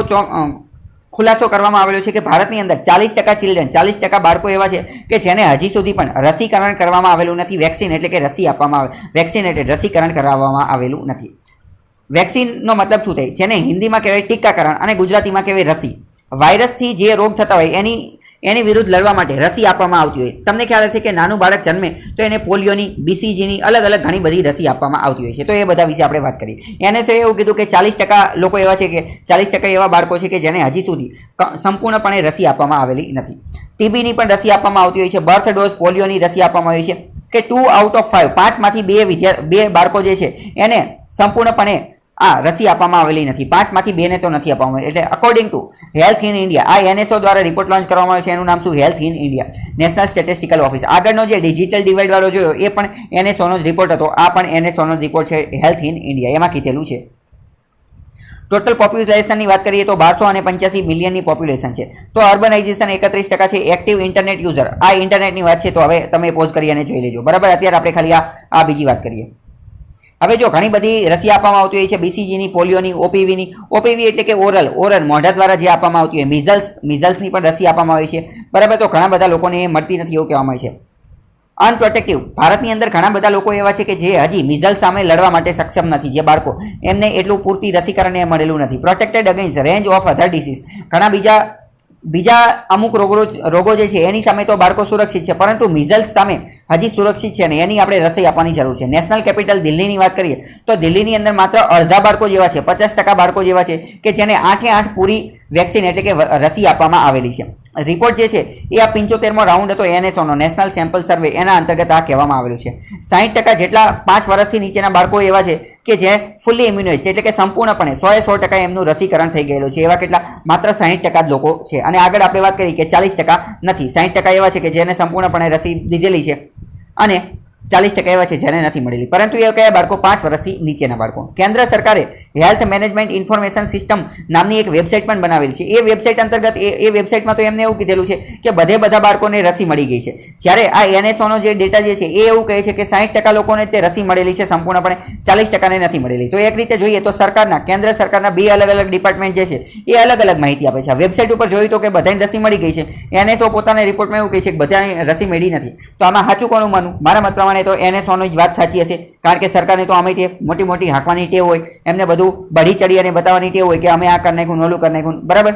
ખુલાસો કરવામાં આવેલો છે કે ભારતની અંદર 40% ચિલ્ડ્રન, 40% બાળકો એવા છે કે જેને હજી સુધી પણ રસીકરણ કરવામાં આવેલું નથી. વેક્સિન એટલે કે રસી આપવામાં આવે, વેક્સિનેટેડ, રસીકરણ કરાવવામાં આવેલું નથી. વેક્સિનનો મતલબ શું થાય? જેને હિન્દીમાં કહેવાય ટીકાકરણ અને ગુજરાતીમાં કહેવાય રસી. વાયરસથી જે રોગ થતા હોય એની વિરુદ્ધ લડવા માટે રસી આપવામાં આવતી હોય. તમને ખ્યાલ હશે કે નાનું બાળક જન્મે તો એને પોલિયોની, BCGની અલગ અલગ ઘણી બધી રસી આપવામાં આવતી હોય છે. તો એ બધા વિશે આપણે વાત કરીએ. NSOએ એવું કીધું કે 40% લોકો એવા છે કે 40% એવા બાળકો છે કે જેને હજી સુધી સંપૂર્ણપણે રસી આપવામાં આવેલી નથી. TBની પણ રસી આપવામાં આવતી હોય છે. બર્થ ડોઝ પોલિયોની રસી આપવામાં આવી છે કે 2 આઉટ ઓફ 5, 5માંથી 2 બાળકો જે છે એને સંપૂર્ણપણે રસી આપવામાં આવેલી નથી. 5માંથી 2ને તો નથી આપવામાં આવેલી. એટલે according to health in India, આ NSO દ્વારા રિપોર્ટ લોન્ચ કરવામાં આવ્યો છે. એનું નામ શું? Health in India, national statistical office. આગળનો જે ડિજિટલ ડિવાઇડ વાળો જોયો એ પણ NSOનો જ રિપોર્ટ હતો. આ પણ NSOનો જ રિપોર્ટ છે, હેલ્થ ઇન ઇન્ડિયા. એમાં કીધેલું છે ટોટલ પોપ્યુલેશનની વાત કરીએ તો 1285 મિલિયનની પોપ્યુલેશન છે. તો અર્બનાઇઝેશન 31% છે. એક્ટિવ ઇન્ટરનેટ યુઝર, આ ઇન્ટરનેટની વાત છે. તો હવે તમે પોઝ કરી અને જોઈ લેજો, બરાબર. અત્યારે આપણે ખાલી આ બીજી વાત કરીએ. હવે જો ઘણી બધી રસી આપવામાં આવતી હોય છે, BCGની, પોલિયોની, OPV એટલે કે ઓરલ મોઢા દ્વારા જે આપવામાં આવતી હોય. મિઝલ્સની પણ રસી આપવામાં આવે છે, બરાબર. તો ઘણા બધા લોકોને મળતી નથી એવું કહેવામાં આવે છે. અનપ્રોટેક્ટિવ, ભારતની અંદર ઘણા બધા લોકો એવા છે કે જે હજી મિઝલ્સ સામે લડવા માટે સક્ષમ નથી. જે બાળકો, એમને એટલું પૂરતી રસીકરણ મળેલું નથી. Protected against range of other disease, ઘણા બીજા અમુક રોગો જે છે એની સામે તો બાળકો સુરક્ષિત છે, પરંતુ મિઝલ્સ સામે હજી સુરક્ષિત છે ને એની આપણે રસી આપવાની જરૂર છે. નેશનલ કેપિટલ દિલ્હીની વાત કરીએ તો દિલ્હીની અંદર માત્ર અડધા બાળકો જેવા છે, 50% બાળકો જેવા છે કે જેને 8 પૂરી વેક્સિન એટલે કે રસી આપવામાં આવેલી છે. રિપોર્ટ જે છે એ આ 75મો રાઉન્ડ હતો NSOનો, નેશનલ સેમ્પલ સર્વે, એના અંતર્ગત આ કહેવામાં આવેલું છે. 60% જેટલા 5 વર્ષથી નીચેના બાળકો એવા છે કે જે ફૂલી ઇમ્યુનાઇઝડ એટલે કે સંપૂર્ણપણે 100% એમનું રસીકરણ થઈ ગયેલું છે. એવા કેટલા? માત્ર 60% જ લોકો છે. અને આગળ આપણે વાત કરી કે 40% નથી. 60% એવા છે કે જેને સંપૂર્ણપણે રસી દીધેલી છે અને 40% એવા છે જેને નથી મળેલી. પરંતુ એ કયા બાળકો? 5 વર્ષથી નીચેના બાળકો. કેન્દ્ર સરકારે હેલ્થ મેનેજમેન્ટ ઇન્ફોર્મેશન સિસ્ટમ નામની એક વેબસાઇટ પણ બનાવેલી છે. એ વેબસાઇટ અંતર્ગત એ વેબસાઇટમાં તો એમને એવું કીધેલું છે કે બધા બાળકોને રસી મળી ગઈ છે. જ્યારે આ NSOનો જે ડેટા જે છે એ એવું કહે છે કે 60% લોકોને તે રસી મળેલી છે સંપૂર્ણપણે, 40%ને નથી મળેલી. તો એક રીતે જોઈએ તો કેન્દ્ર સરકારના 2 અલગ ડિપાર્ટમેન્ટ જે છે એ અલગ માહિતી આપે છે. વેબસાઇટ ઉપર જોયું તો કે બધાને રસી મળી ગઈ છે. NSO પોતાના રિપોર્ટમાં એવું કહે છે કે બધાને રસી મળી નથી. તો આમાં સાચું કોનું માનવું? મારા મત પ્રમાણે તો NSOનો જ વાત સાચી હશે, કારણ કે સરકારને તો આમાંથી મોટી હાંકવાની ટેવ હોય, એમને બધું બઢી ચડી અને બતાવવાની ટેવ હોય કે અમે આ કરી નાખ્યું, ઓલું કરી નાખ્યું, બરાબર.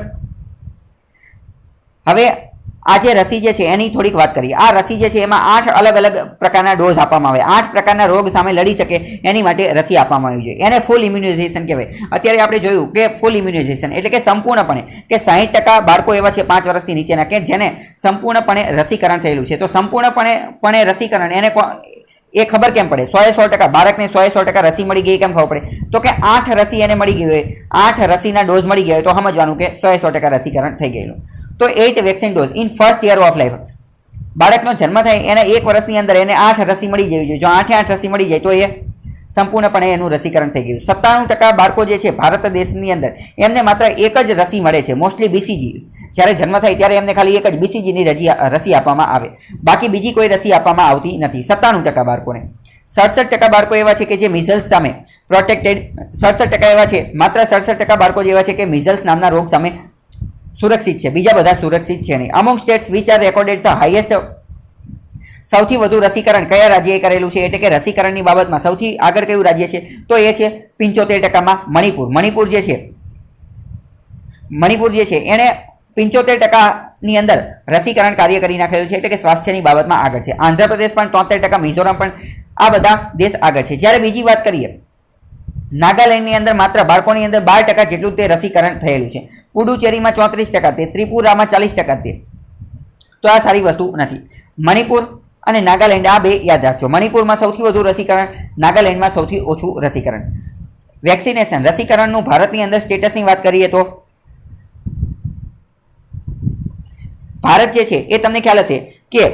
હવે આ જે રસી જે છે એની થોડીક વાત કરીએ. આ રસી જે છે એમાં 8 અલગ પ્રકારના ડોઝ આપવામાં આવે. 8 પ્રકારના રોગ સામે લડી શકે એની માટે રસી આપવામાં આવી છે. એને ફૂલ ઇમ્યુનાઇઝેશન કહેવાય. અત્યારે આપણે જોયું કે ફૂલ ઇમ્યુનાઇઝેશન એટલે કે સંપૂર્ણપણે કે 60% બાળકો એવા છે 5 વર્ષથી નીચેના કે જેને સંપૂર્ણપણે રસીકરણ થયેલું છે. તો સંપૂર્ણપણે રસીકરણ એને એ ખબર કેમ પડે? 100% બાળકને 100% રસી મળી ગઈ કેમ ખબર પડે? તો કે 8 રસી એને મળી ગઈ હોય, 8 રસીના ડોઝ મળી ગયા હોય તો સમજવાનું કે 100% રસીકરણ થઈ ગયેલું. તો 8 vaccine dose in first year of life. બાળકનો જન્મ થાય એના 1 વર્ષની અંદર એને 8 રસી મળી જવી જોઈએ. જો 8 રસી મળી જાય તો એ સંપૂર્ણપણે એનું રસીકરણ થઈ ગયું. 97% બાળકો જે છે ભારત દેશની અંદર એમને માત્ર એક જ રસી મળે છે, મોસ્ટલી બીસીજી. જ્યારે જન્મ થાય ત્યારે એમને ખાલી એક જ બીસીજીની રસી આપવામાં આવે, બાકી બીજી કોઈ રસી આપવામાં આવતી નથી 97% બાળકોને. 67% બાળકો એવા છે કે જે મિઝલ્સ સામે પ્રોટેક્ટેડ, 67% એવા છે, માત્ર 67% બાળકો જેવા છે કે મિઝલ્સ નામના રોગ સામે સુરક્ષિત છે, બીજા બધા સુરક્ષિત છે નહીં. અમુક states which are recorded the highest, સૌથી વધુ રસીકરણ કયા રાજ્યએ કરેલું છે, એટલે કે રસીકરણની બાબતમાં સૌથી આગળ કયું રાજ્ય છે, તો એ છે 75%માં મણિપુર. મણિપુર જે છે એણે 75%ની અંદર રસીકરણ કાર્ય કરી નાખેલું છે, એટલે કે સ્વાસ્થ્યની બાબતમાં આગળ છે. આંધ્રપ્રદેશ પણ 73%, મિઝોરમ પણ, આ બધા દેશ આગળ છે. જ્યારે બીજી વાત કરીએ, નાગાલેન્ડની અંદર માત્ર બાળકોની અંદર 12% જેટલું તે રસીકરણ થયેલું છે. પુડુચેરીમાં 34% તે, ત્રિપુરામાં 40% તે. તો આ સારી વસ્તુ નથી. મણિપુર અને નાગાલેન્ડ આ બે યાદ રાખજો. મણિપુરમાં સૌથી વધુ રસીકરણ, નાગાલેન્ડમાં સૌથી ઓછું રસીકરણ. વેક્સિનેશન, રસીકરણનું ભારતની અંદર સ્ટેટસની વાત કરીએ તો ભારત જે છે એ તમને ખ્યાલ હશે કે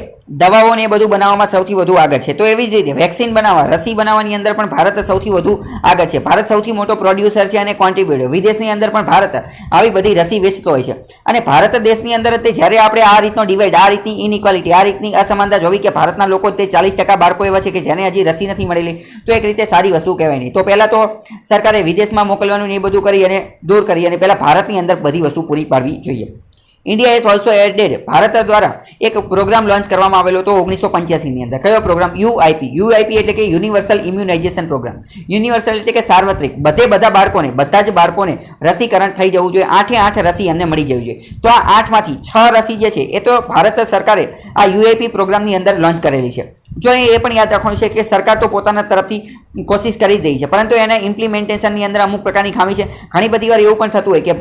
દવાઓને એ બધું બનાવવામાં સૌથી વધુ આગળ છે. તો એવી જ રીતે વેક્સિન બનાવવા, રસી બનાવવાની અંદર પણ ભારત સૌથી વધુ આગળ છે. ભારત સૌથી મોટો પ્રોડ્યુસર છે અને કોન્ટ્રીબ્યુટર. વિદેશની અંદર પણ ભારત આવી બધી રસી વેચતો હોય છે. અને ભારત દેશની અંદર તે જ્યારે આપણે આ રીતનો ડિવાઈડ, આ રીતની ઇનઇક્વાલિટી, આ રીતની અસમાનતા જોવી કે ભારતના લોકો તે 40% બાળકો એવા છે કે જેને હજી રસી નથી મળેલી, તો એક રીતે સારી વસ્તુ કહેવાય નહીં. તો પહેલાં તો સરકારે વિદેશમાં મોકલવાનું એ બધું કરી અને દૂર કરી અને પહેલાં ભારતની અંદર બધી વસ્તુ પૂરી પાડવી જોઈએ. India is also added, Bharat દ્વારા એક પ્રોગ્રામ લોન્ચ કરવામાં આવેલો હતો 1985ની અંદર. કયો પ્રોગ્રામ? યુઆઈપી એટલે કે યુનિવર્સલ ઇમ્યુનાઇઝેશન પ્રોગ્રામ. યુનિવર્સલ એટલે કે સાર્વત્રિક, બધા બાળકોને, બધા જ બાળકોને રસીકરણ થઈ જવું જોઈએ. 8 રસી એમને મળી જવી જોઈએ. તો આ 8માંથી 6 રસી જે છે એ તો ભારત સરકારે આ યુઆઈપી પ્રોગ્રામની અંદર લોન્ચ કરેલી છે. જો એ પણ યાદ રાખવાનું છે કે સરકાર તો પોતાના તરફથી કોશિશ કરી જ રહી છે, પરંતુ એના ઇમ્પ્લિમેન્ટેશનની અંદર અમુક પ્રકારની ખામી છે. ઘણી બધી વાર એવું પણ થતું હોય કે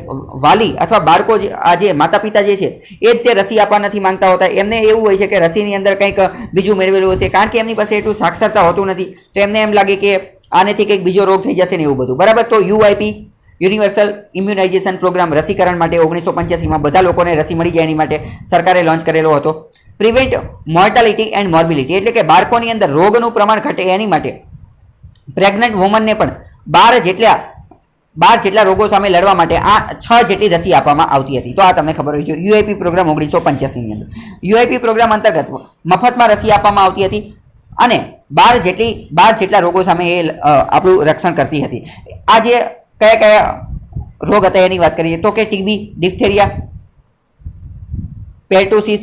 વાલી અથવા બાળકો આ જે માતા પિતા જે છે એ જ તે રસી આપવા નથી માંગતા હોતા. એમને એવું હોય છે કે રસીની અંદર કંઈક બીજું મેળવેલું હશે, કારણ કે એમની પાસે એટલું સાક્ષરતા હોતું નથી. તો એમને એમ લાગે કે આનેથી કંઈક બીજો રોગ થઈ જશે ને એવું બધું. બરાબર. તો યુઆઈપી, યુનિવર્સલ ઇમ્યુનાઇઝેશન પ્રોગ્રામ, રસીકરણ માટે 1985માં બધા લોકોને રસી મળી જાય એની માટે સરકારે લોન્ચ કરેલો હતો. પ્રિવેન્ટ મોર્ટાલિટી એન્ડ મોર્બિલિટી એટલે કે બાળકોની અંદર રોગનું પ્રમાણ ઘટે એની માટે પ્રેગ્નન્ટ વુમનને પણ 12 જેટલા રોગો સામે લડવા માટે આ 6 જેટલી રસી આપવામાં આવતી હતી. તો આ તમને ખબર હોય છે. યુઆઈપી પ્રોગ્રામ 1985ની અંદર, યુઆઈપી પ્રોગ્રામ અંતર્ગત મફતમાં રસી આપવામાં આવતી હતી અને 12 જેટલા રોગો સામે એ આપણું રક્ષણ કરતી હતી. આ જે કયા રોગ હતા એની વાત કરીએ તો કે TB, diphtheria, pertussis,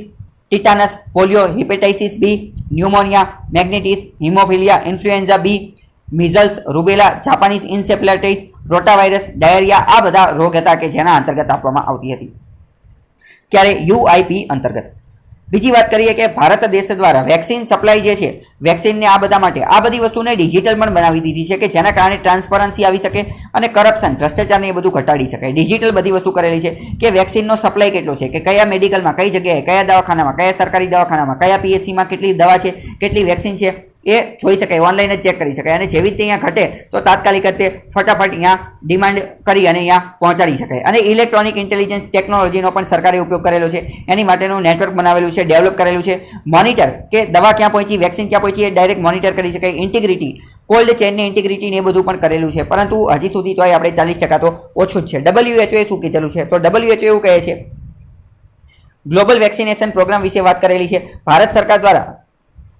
tetanus, polio, hepatitis B, pneumonia, meningitis, haemophilia, influenza B, measles, rubella, Japanese encephalitis, rotavirus, diarrhoea, આ બધા રોગ હતા કે જેના અંતર્ગત આપવામાં આવતી હતી. ક્યારે? યુઆઈપી અંતર્ગત. બીજી વાત કરીએ કે ભારત દેશ દ્વારા વેક્સિન સપ્લાય જે છે, વેક્સિનને આ બધા માટે આ બધી વસ્તુને ડિજિટલ પણ બનાવી દીધી છે કે જેના કારણે ટ્રાન્સપરન્સી આવી શકે અને કરપ્શન, ભ્રષ્ટાચારને એ બધું ઘટાડી શકાય. ડિજિટલ બધી વસ્તુ કરેલી છે કે વેક્સિનનો સપ્લાય કેટલો છે, કે કયા મેડિકલમાં, કઈ જગ્યાએ, કયા દવાખાનામાં, કયા સરકારી દવાખાનામાં, કયા પીએચસીમાં કેટલી દવા છે, કેટલી વેક્સિન છે એ જોઈ શકાય, ઓનલાઈન જ ચેક કરી શકાય. અને જેવી રીતે અહીંયા ઘટે તો તાત્કાલિક તે ફટાફટ અહીંયા ડિમાન્ડ કરી અને અહીંયા પહોંચાડી શકાય. અને ઇલેક્ટ્રોનિક ઇન્ટેલિજન્સ ટેકનોલોજીનો પણ સરકારે ઉપયોગ કરેલો છે. એની માટેનું નેટવર્ક બનાવેલું છે, ડેવલપ કરેલું છે. મોનિટર કે દવા ક્યાં પહોંચી, વેક્સિન ક્યાં પહોંચી એ ડાયરેક્ટ મોનિટર કરી શકાય. ઇન્ટિગ્રિટી, કોલ્ડ ચેનની ઇન્ટિગ્રિટી એ બધું પણ કરેલું છે. પરંતુ હજી સુધી તો આપણે 40% તો ઓછું જ છે. WHO શું કીધેલું છે? તો WHO એવું કહે છે, ગ્લોબલ વેક્સિનેશન પ્રોગ્રામ વિશે વાત કરેલી છે. ભારત સરકાર દ્વારા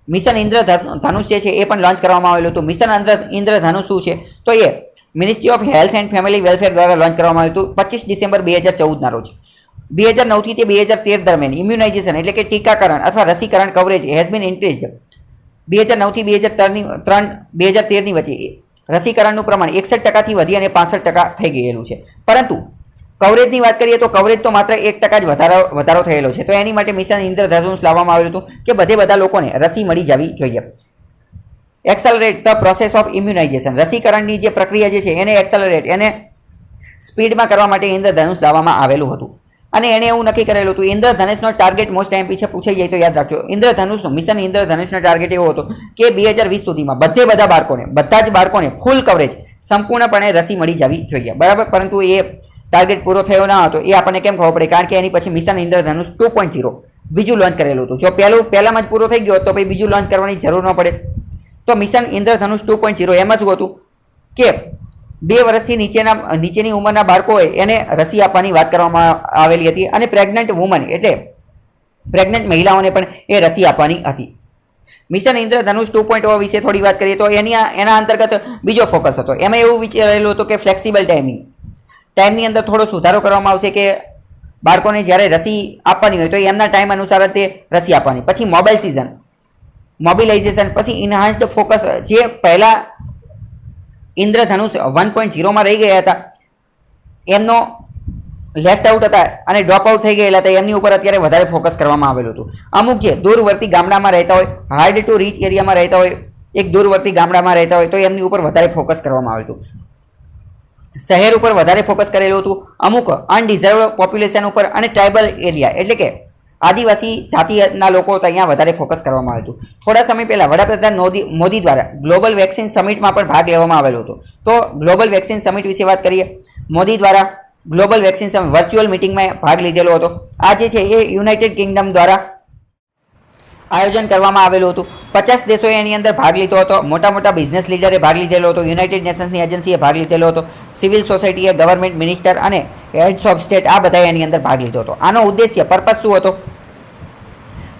મિશન ઇન્દ્રધનુષ જે છે એ પણ લોન્ચ કરવામાં આવેલું હતું. મિશન ઇન્દ્રધનુષ શું છે? તો એ ministry of health and family welfare દ્વારા લોન્ચ કરવામાં આવ્યું હતું 25 ડિસેમ્બર 2014ના રોજ. 2009થી તે 2013 દરમિયાન ઇમ્યુનાઇઝેશન એટલે કે ટીકાકરણ અથવા રસીકરણ કવરેજ હેઝ બીન ઇન્ક્રીઝડ. 2009થી 2013ની વચ્ચે રસીકરણનું પ્રમાણ 61%થી વધી અને 65% થઈ ગયેલું છે. પરંતુ કવરેજની વાત કરીએ તો કવરેજ તો માત્ર 1% જ વધારો થયેલો છે. તો એની માટે મિશન ઇન્દ્રધનુષ લાવવામાં આવેલું હતું કે બધા લોકોને રસી મળી જવી જોઈએ. એક્સલરેટ ધ પ્રોસેસ ઓફ ઇમ્યુનાઇઝેશન, રસીકરણની જે પ્રક્રિયા જે છે એને એક્સલરેટ, એને સ્પીડમાં કરવા માટે ઇન્દ્રધનુષ લાવવામાં આવેલું હતું. અને એણે એવું નક્કી કરેલું હતું, ઇન્દ્રધનુષનો ટાર્ગેટ મોસ્ટ એમપી છે, પૂછાઈ જાય તો યાદ રાખજો. ઇન્દ્રધનુષનો મિશન ઇન્દ્રધનુષનો ટાર્ગેટ એવો હતો કે 2020 સુધીમાં બધા જ બાળકોને ફૂલ કવરેજ, સંપૂર્ણપણે રસી મળી જવી જોઈએ. બરાબર. પરંતુ એ ટાર્ગેટ પૂરો થયો ના હતો. એ આપણને કેમ ખબર પડે? કારણ કે એની પછી મિશન ઇન્દ્રધનુષ 2.0 બીજું લોન્ચ કરેલું હતું. જો પહેલામાં જ પૂરો થઈ ગયો તો પછી બીજું લોન્ચ કરવાની જરૂર ન પડે. તો મિશન ઇન્દ્રધનુષ 2.0 એમાં શું હતું કે 2 વર્ષથી નીચેની ઉંમરના બાળકો હોય એને રસી આપવાની વાત કરવામાં આવેલી હતી અને પ્રેગ્નન્ટ વુમન એટલે પ્રેગ્નન્ટ મહિલાઓને પણ એ રસી આપવાની હતી. મિશન ઇન્દ્રધનુષ 2.0 વિશે થોડી વાત કરીએ તો એના અંતર્ગત બીજો ફોકસ હતો. એમાં એવું વિચારેલું હતું કે ફ્લેક્સિબલ ટાઈમની અંદર થોડો સુધારો કરવામાં આવશે કે બાળકોને જ્યારે રસી આપવાની હોય તો એમના ટાઈમ અનુસાર તે રસી આપવાની. પછી મોબિલાઇઝેશન, પછી ઇન્હાન્સ્ડ ફોકસ. જે પહેલાં ઇન્દ્રધનુષ 1.0માં રહી ગયા હતા એમનો લેફ્ટ આઉટ હતા અને ડ્રોપ આઉટ થઈ ગયેલા હતા એમની ઉપર અત્યારે વધારે ફોકસ કરવામાં આવેલું હતું. અમુક જે દૂરવર્તી ગામડામાં રહેતા હોય, હાર્ડ ટુ રીચ એરિયામાં રહેતા હોય, એક દૂરવર્તી ગામડામાં રહેતા હોય તો એમની ઉપર વધારે ફોકસ કરવામાં આવેલું હતું. શહેર ઉપર વધારે ફોકસ કરેલું હતું. અમુક અનડિઝર્વ પોપ્યુલેશન ઉપર અને ટ્રાઇબલ એરિયા એટલે કે આદિવાસી જાતિના લોકો અહીંયા વધારે ફોકસ કરવામાં આવ્યું હતું. થોડા સમય પહેલાં વડાપ્રધાન મોદી દ્વારા ગ્લોબલ વેક્સિન સમિટમાં પણ ભાગ લેવામાં આવેલો હતો. તો ગ્લોબલ વેક્સિન સમિટ વિશે વાત કરીએ. મોદી દ્વારા ગ્લોબલ વેક્સિન સમિટ વર્ચ્યુઅલ મિટિંગમાં ભાગ લીધેલો હતો. આ જે છે એ યુનાઇટેડ કિંગડમ દ્વારા આયોજન કરવામાં આવેલું હતું. 50 દેશોએ એની અંદર ભાગ લીધો હતો. મોટા મોટા બિઝનેસ લીડરે ભાગ લીધેલો હતો. યુનાઇટેડ નેશન્સની એજન્સીએ ભાગ લીધેલો હતો. સિવિલ સોસાયટીએ, ગવર્મેન્ટ, મિનિસ્ટર અને હેડ્સ ઓફ સ્ટેટ આ બધાએ એની અંદર ભાગ લીધો હતો. આનો ઉદ્દેશ્ય પર્પસ શું હતો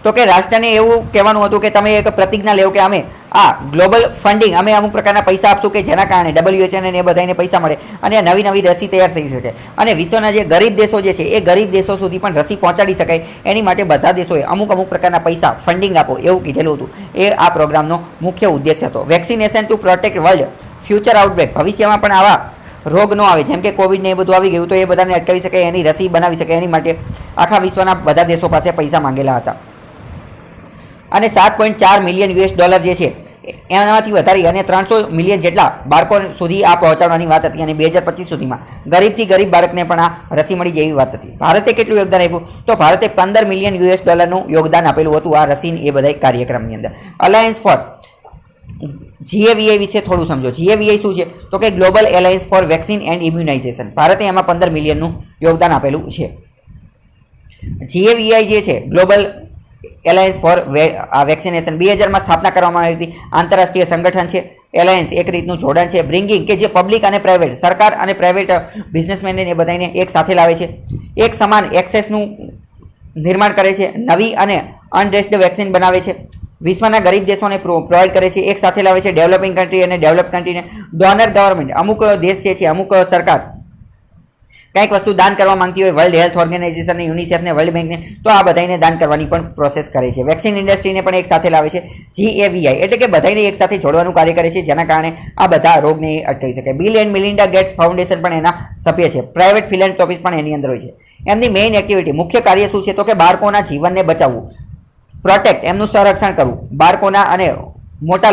તો કે રાષ્ટ્રને એવું કહેવાનું હતું કે તમે એક પ્રતિજ્ઞા લેવો કે અમે આ ગ્લોબલ ફંડિંગ અમે અમુક પ્રકારના પૈસા આપશું કે જેના કારણે WHO ને એ બધાને પૈસા મળે અને નવી રસી તૈયાર થઈ શકે અને વિશ્વના જે ગરીબ દેશો જે છે એ ગરીબ દેશો સુધી પણ રસી પહોંચાડી શકાય એની માટે બધા દેશોએ અમુક પ્રકારના પૈસા ફંડિંગ આપો એવું કીધેલું હતું. એ આ પ્રોગ્રામનો મુખ્ય ઉદ્દેશ્ય હતો. Vaccination to protect world future outbreak. ભવિષ્યમાં પણ આવા રોગ ન આવે જેમ કે કોવિડ ને એ બધું આવી ગયું તો એ બધાને અટકાવી શકાય, એની રસી બનાવી શકાય એની માટે આખા વિશ્વના બધા દેશો પાસે પૈસા માંગેલા હતા અને $7.4 મિલિયન જે છે એનામાંથી વધારી અને 300 મિલિયન જેટલા બાળકો સુધી આ પહોંચાડવાની વાત હતી અને 2025 સુધીમાં ગરીબથી ગરીબ બાળકને પણ આ રસી મળી જાય એવી વાત હતી. ભારતે કેટલું યોગદાન આપ્યું તો ભારતે $15 મિલિયન નું યોગદાન આપેલું હતું આ રસી એ બધા કાર્યક્રમની અંદર. અલાયન્સ ફોર GAVI વિશે થોડું સમજો. GAVI શું છે તો કે global alliance for vaccine and immunisation. ભારતે એમાં 15 મિલિયનનું યોગદાન આપેલું છે. GAVI જે છે ગ્લોબલ એલાયન્સ ફોર વેક્સિનેશન 2000માં સ્થાપના કરવામાં આવી હતી. આંતરરાષ્ટ્રીય સંગઠન છે. એલાયન્સ એક રીતનું જોડાણ છે. બ્રિંગિંગ કે જે પબ્લિક અને પ્રાઇવેટ, સરકાર અને પ્રાઇવેટ બિઝનેસમેનને એ બધાને એક સાથે લાવે છે. એક સમાન એક્સેસનું નિર્માણ કરે છે. નવી અને અનડ્રેસ્ડ વેક્સિન બનાવે છે. વિશ્વના ગરીબ દેશોને પ્રોવાઈડ કરે છે. એક સાથે લાવે છે. ડેવલપિંગ કન્ટ્રી અને ડેવલપ કન્ટ્રીને. ડોનર ગવર્મેન્ટ, અમુક દેશ છે અમુક સરકાર કંઈક વસ્તુ દાન કરવા માંગતી હોય વર્લ્ડ હેલ્થ ઓર્ગેનાઇઝેશનને, યુનિસેફને, વર્લ્ડ બેંકને, તો આ બધાને દાન કરવાની પણ પ્રોસેસ કરે છે. વેક્સિન ઇન્ડસ્ટ્રીને પણ એક સાથે લાવે છે. GAVI એટલે કે બધાને એક સાથે જોડવાનું કાર્ય કરે છે જેના કારણે આ બધા રોગને અટકાવી શકે. Bill and Melinda Gates foundation પણ એના સભ્ય છે. પ્રાઇવેટ ફિલેન્થ્રોપીસ પણ એની અંદર હોય છે. એમની મેઇન એક્ટિવિટી, મુખ્ય કાર્ય શું છે તો કે બાળકોના જીવનને બચાવવું, પ્રોટેક્ટ, એમનું સંરક્ષણ કરવું, બાળકોના અને મોટા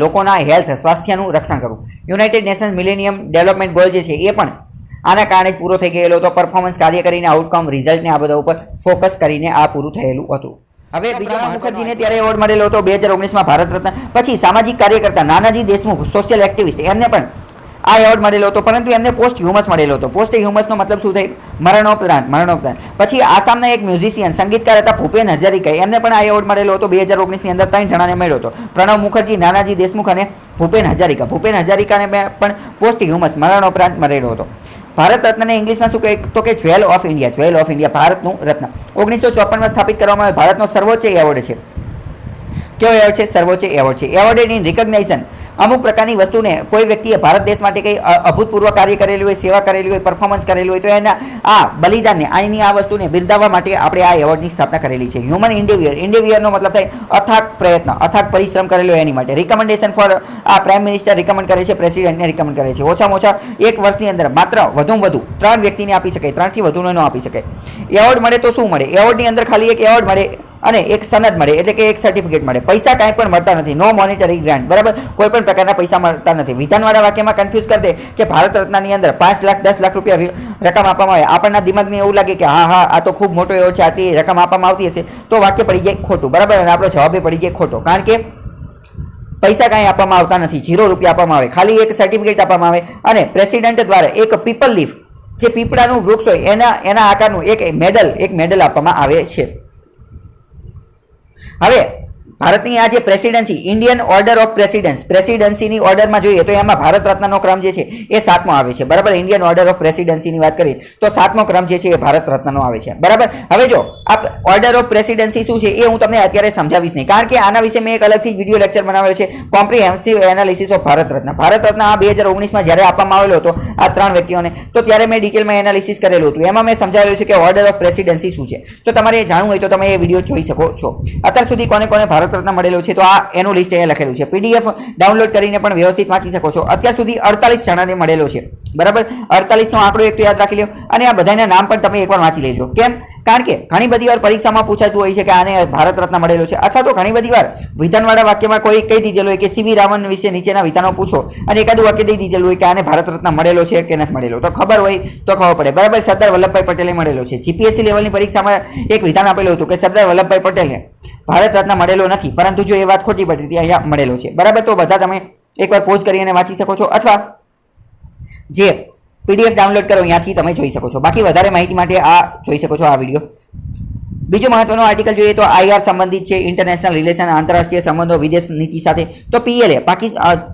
લોકોના હેલ્થ, સ્વાસ્થ્યનું રક્ષણ કરવું. United Nations millennium development goal જે છે એ પણ આના કારણે જ પૂરો થઈ ગયેલો હતો. પરફોર્મન્સ કાર્ય કરીને આઉટકમ, રિઝલ્ટને આ બધા ઉપર ફોકસ કરીને આ પૂરું થયેલું હતું. હવે બીજા મુખર્જીને ત્યારે એવોર્ડ મળેલો હતો 2019માં ભારત રત્ન. પછી સામાજિક કાર્યકર્તા નાનાજી દેશમુખ, સોશિયલ એક્ટિવિસ્ટ, એમને પણ આ એવોર્ડ મળેલો હતો પરંતુ એમને પોસ્ટ હ્યુમસ મળેલો હતો. પોસ્ટ હ્યુમસનો મતલબ શું થાય? મરણોપરાંત. પછી આસામના એક મ્યુઝિશિયન, સંગીતકાર હતા ભૂપેન હજારિકા, એમને પણ આ એવોર્ડ મળેલો હતો. 2019ની અંદર 3 જણાને મળ્યો હતો. પ્રણવ મુખર્જી, નાનાજી દેશમુખ અને ભૂપેન હજારિકા. ભૂપેન હજારિકાને પણ પોસ્ટ હ્યુમસ મરણોપરાંત મળેલો હતો. ભારત રત્નને ઇંગ્લિશમાં શું કહે તો કે જ્વેલ ઓફ ઇન્ડિયા, ભારતનું રત્ન. 1954માં સ્થાપિત કરવામાં આવે. ભારતનો સર્વોચ્ચ એવોર્ડ છે. કયો એવોર્ડ છે? સર્વોચ્ચ એવોર્ડ છે. એવોર્ડેડ ઇન રિકોગ્નાઇઝન અમુક પ્રકારની વસ્તુને કોઈ વ્યક્તિએ ભારત દેશ માટે કંઈ અભૂતપૂર્વ કાર્ય કરેલું હોય, સેવા કરેલી હોય, પરફોર્મન્સ કરેલું હોય તો એના આ બલિદાનને, આની આ વસ્તુને બિરદાવવા માટે આપણે આ એવોર્ડની સ્થાપના કરેલી છે. હ્યુમન ઇન્ડેવિયરનો મતલબ થાય અથાગ પ્રયત્ન, અથાગ પરિશ્રમ કરેલો એની માટે. રિકમેન્ડેશન ફોર આ પ્રાઇમ મિનિસ્ટર રિકમેન્ડ કરે છે, પ્રેસિડેન્ટને રિકમેન્ડ કરે છે. ઓછામાં ઓછા એક વર્ષની અંદર માત્ર વધુમાં વધુ 3 વ્યક્તિને આપી શકાય, 3થી વધુને ન આપી શકાય. એવોર્ડ મળે તો શું મળે? એવોર્ડની અંદર ખાલી એક એવોર્ડ મળે અને એક સનદ મળે એટલે કે એક સર્ટિફિકેટ મળે. પૈસા કાંઈ પણ મળતા નથી. નો મોનિટરી ગ્રાન્ટ, બરાબર? કોઈ પણ પ્રકારના પૈસા મળતા નથી. વિધાનવાળા વાક્યમાં કન્ફ્યુઝ કરી દે કે ભારત રત્નની અંદર 5 લાખ 10 લાખ રૂપિયા રકમ આપવામાં આવે. આપણના દિમાગને એવું લાગે કે હા આ તો ખૂબ મોટો એવો છે, આટલી રકમ આપવામાં આવતી હશે, તો વાક્ય પડી જાય ખોટું, બરાબર? અને આપણો જવાબ એ પડી જાય ખોટો. કારણ કે પૈસા કાંઈ આપવામાં આવતા નથી. 0 રૂપિયા આપવામાં આવે. ખાલી એક સર્ટિફિકેટ આપવામાં આવે અને પ્રેસિડેન્ટ દ્વારા એક પીપલ લીફ, જે પીપળાનું વૃક્ષ હોય એના આકારનું એક મેડલ આપવામાં આવે છે. હવે ભારતની આ જે પ્રેસિડેન્સી ઇન્ડિયન ઓર્ડર ઓફ પ્રેસિડેન્સીની ઓર્ડરમાં જોઈએ તો એમાં ભારત રત્નનો ક્રમ જે છે એ 7મો આવે છે, બરાબર. ઇન્ડિયન ઓર્ડર ઓફ પ્રેસિડેન્સીની વાત કરીએ તો 7મો ક્રમ જે છે એ ભારત રત્નનો આવે છે, બરાબર. હવે જો આ ઓર્ડર ઓફ પ્રેસિડેન્સી શું છે એ હું તમને અત્યારે સમજાવીશ નહીં, કારણ કે આના વિશે મેં એક અલગથી વિડીયો લેક્ચર બનાવેલો છે, comprehensive analysis of Bharat Ratna. Bharat Ratna આ 2019માં જ્યારે આપવામાં આવેલો હતો આ 3 વ્યક્તિઓને, તો ત્યારે મેં ડિટેલમાં એનાલિસિસ કરેલું હતું. એમાં મેં સમજાવેલું છે કે ઓર્ડર ઓફ પ્રેસિડેન્સી શું છે. તો તમારે જાણવું હોય તો તમે એ વિડીયો જોઈ શકો છો. અત્યાર સુધી કોને કોને ભારત રત્ન મળેલો છે તો આ એનું લિસ્ટ અહીંયા લખેલું છે. પીડીએફ ડાઉનલોડ કરીને પણ વ્યવસ્થિત વાંચી શકો છો. અત્યાર સુધી 48 જણાને મળેલો છે, બરાબર. 48 નો આંકડો એક તો યાદ રાખી લો, અને આ બધાના નામ પણ તમે એકવાર વાંચી લેજો. કેમ? કારણ કે ઘણી બધી વાર પરીક્ષામાં પૂછાતું હોય છે કે આને ભારત રત્ન મળેલો છે, અથવા તો ઘણી બધી વાર વિધાનવાળા વાક્યમાં કોઈ કહી દીધેલું હોય કે સીવી રામન વિશે નીચેના વિધાનો પૂછો અને એકાદું વાક્ય દઈ દીધેલું હોય કે આને ભારત રત્ન મળેલો છે કે નથી મળેલો, તો ખબર હોય તો ખબર પડે, બરાબર. સરદાર વલ્લભભાઈ પટેલે મળેલો છે. જીપીએસસી લેવલની પરીક્ષામાં એક વિધાન આપેલું હતું કે સરદાર વલ્લભભાઈ પટેલે ભારત રત્ન મળેલો નથી, પરંતુ જો એ વાત ખોટી પડી હતી અહીંયા મળેલો છે, બરાબર. તો બધા તમે એકવાર પોઝ કરીને વાંચી શકો છો, અથવા જે પીડીએફ ડાઉનલોડ કરો ત્યાંથી તમે જોઈ શકો છો. બાકી વધારે માહિતી માટે આ જોઈ શકો છો આ વિડીયો. બીજો મહત્વનો આર્ટિકલ જોઈએ તો આઈઆર સંબંધિત છે, ઇન્ટરનેશનલ રિલેશન, આંતરરાષ્ટ્રીય સંબંધો વિદેશ નીતિ સાથે. તો પીએલએ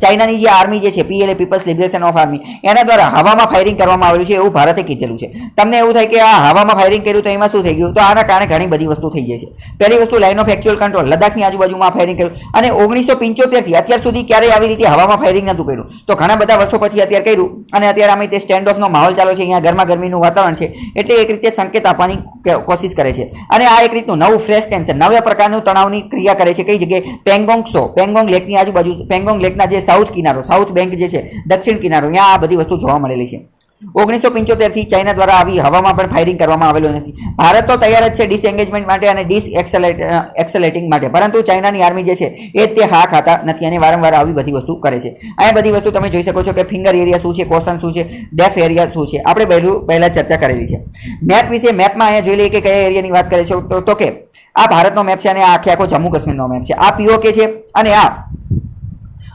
ચાઇનાની જે આર્મી જે છે, PLA people's liberation of army, એના દ્વારા હવામાં ફાયરિંગ કરવામાં આવેલું છે એવું ભારતે કીધેલું છે. તમને એવું થાય કે આ હવામાં ફાયરિંગ કર્યું તો એમાં શું થઈ ગયું, તો આના કારણે ઘણી બધી વસ્તુ થઈ જાય છે. પહેલી વસ્તુ લાઇન ઓફ એકચ્યુઅલ કંટ્રોલ, લદ્દાખની આજુબાજુમાં ફાયરિંગ કર્યું, અને 1975 થી અત્યાર સુધી ક્યારેય આવી રીતે હવામાં ફાયરિંગ નહોતું કર્યું. તો ઘણા બધા વર્ષો પછી અત્યારે કર્યું, અને અત્યારે આમાં તે સ્ટેન્ડ ઓફનો માહોલ ચાલે છે, અહીંયા ગરમા ગરમીનું વાતાવરણ છે, એટલે એક રીતે સંકેત આપવાની કોશિશ કરે છે. અને આ એક રીતનું નવું ફ્રેશ ટેન્શન, નવા પ્રકારનું તણાવની ક્રિયા કરે છે. કઈ જગ્યાએ? પેંગોંગ લેકની આજુબાજુ, પેંગોંગ લેકના જે સાઉથ કિનારો, સાઉથ બેંક જે છે, દક્ષિણ કિનારો, ત્યાં આ બધી વસ્તુ જોવા મળેલી છે. 1975 થી ચાઇના દ્વારા આવી હવામાં પણ ફાયરિંગ કરવામાં આવેલું નથી. ભારત તો તૈયાર જ છે ડિસએન્ગેજમેન્ટ માટે અને ડિસએક્સેલેટિંગ માટે, પરંતુ ચાઇનાની આર્મી જે છે એ તે હા ખાતા નથી અને વારંવાર આવી બધી વસ્તુ કરે છે. અહીંયા બધી વસ્તુ તમે જોઈ શકો છો કે ફિંગર એરિયા શું છે, કોશન શું છે, ડેફ એરિયા શું છે, આપણે પહેલા ચર્ચા કરેલી છે. મેપ વિશે, મેપમાં અહીંયા જોઈ લઈએ કે કયા એરિયાની વાત કરે છે, તો કે આ ભારતનો મેપ છે અને આ આખો જમ્મુ કાશ્મીરનો મેપ છે. આ પીઓકે છે અને આ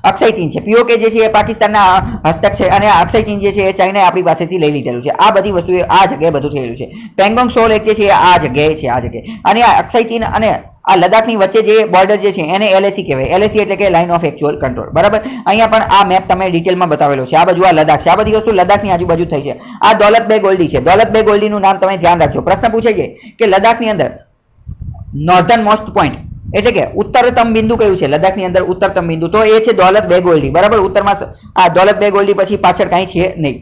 અક્ષય ચીન છે. પીઓકે જે છે એ પાકિસ્તાનના હસ્તક છે, અને આ અક્ષય ચીન જે છે એ ચાઇનાએ આપણી પાસેથી લઈ લીધેલું છે. આ બધી વસ્તુ આ જગ્યાએ બધું થયેલું છે. પેંગોંગ સો લેક જે છે એ આ જગ્યાએ છે, આ જગ્યાએ. અને આ અક્ષય ચીન અને આ લદ્દાખની વચ્ચે જે બોર્ડર જે છે એને એલએસી કહેવાય. એલએસી એટલે કે લાઇન ઓફ એકચ્યુઅલ કંટ્રોલ, બરાબર. અહીંયા પણ આ મેપ તમે ડિટેલમાં બતાવેલો છે. આ બાજુ આ લદ્દાખ છે, આ બધી વસ્તુ લદ્દાખની આજુબાજુ થઈ છે. આ દૌલત બેગ ઓલ્ડી છે. દૌલત બેગ ઓલ્ડીનું નામ તમે ધ્યાન રાખજો. પ્રશ્ન પૂછાઈ જાય કે લદ્દાખની અંદર નોર્ધન મોસ્ટ પોઈન્ટ એટલે કે ઉત્તરતમ બિંદુ કયું છે લદ્દાખની અંદર? ઉત્તરતમ બિંદુ તો એ છે દૌલત બેગ ઓલ્ડી, બરાબર. ઉત્તરમાં આ દૌલત બેગ ઓલ્ડી પછી પાછળ કાંઈ છે નહીં.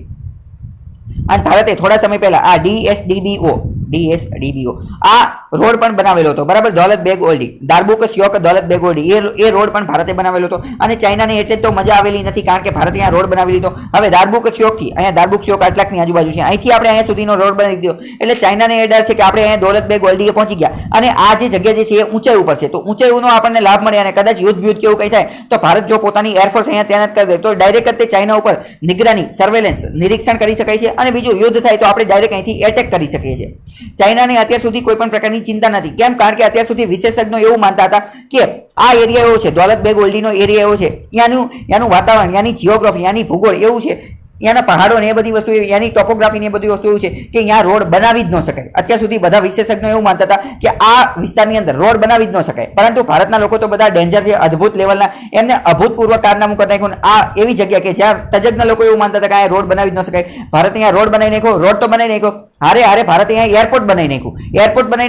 અને ભારતે થોડા સમય પહેલા આ ડીએસડીબીઓ આ રોડ પણ બનાવેલો હતો, બરાબર. દૌલત બેગ ઓલ્ડી, દાર્બુક શ્યોક દૌલત બેગ ઓલ્ડી, એ રોડ પણ ભારતે બનાવેલો હતો. અને ચાઇનાને એટલે તો મજા આવેલી નથી, કારણ કે ભારતે અહીંયા રોડ બનાવી લીધો. હવે દાર્બુક શ્યોકથી અહીંયા દાર્બુક શ્યોક આટલાકની આજુબાજુ છે, અહીંથી આપણે અહીંયા સુધીનો રોડ બનાવી દીધો. એટલે ચાઇનાને એ ડર છે કે આપણે અહીંયા દૌલત બેગ ઓલ્ડીએ પહોંચી ગયા, અને આ જે જગ્યા જે છે એ ઊંચાઈ ઉપર છે, તો ઊંચાઈનો આપણને લાભ મળે, અને કદાચ યુદ્ધ કેવું કંઈ થાય તો ભારત જો પોતાની એરફોર્સ અહીંયા તૈનાત કરી દે તો ડાયરેક્ટ તે ચાઇના ઉપર નિગરાની, સર્વેલન્સ, નિરીક્ષણ કરી શકાય છે. અને બીજું યુદ્ધ થાય તો આપણે ડાયરેક્ટ અહીંથી એટેક કરી શકીએ છીએ. ચાઇનાને અત્યાર સુધી કોઈ પણ પ્રકારની ચિંતા નથી. કેમ? કારણ કે અત્યાર સુધી વિશેષજ્ઞો એવું માનતા હતા કે આ એરિયા એવો છે, દૌલત બેગ ઓલ્ડીનો એરિયા એવો છે, ત્યાંનું વાતાવરણ, ત્યાંની જીઓગ્રાફી, ત્યાંની ભૂગોળ એવું છે, ત્યાંના પહાડો ને એ બધી વસ્તુ, ત્યાંની ટોપોગ્રાફી ને એ બધી વસ્તુ એવું છે કે ત્યાં રોડ બનાવી જ ન શકાય. અત્યાર સુધી બધા વિશેષજ્ઞો એવું માનતા હતા કે આ વિસ્તારની અંદર રોડ બનાવી જ ન શકાય. પરંતુ ભારતના લોકો તો બધા ડેન્જર છે, અદ્ભુત લેવલના, એમને અભૂતપૂર્વ કારનામું કરી નાખ્યું. આ એવી જગ્યા કે જ્યાં તજજ્ઞ લોકો એવું માનતા હતા કે આ રોડ બનાવી જ ન શકાય, ભારત અહીંયા રોડ બનાવી નાખ્યો, રોડ તો બનાવી નાખ્યો, હારે ભારતે અહીંયા એરપોર્ટ બનાવી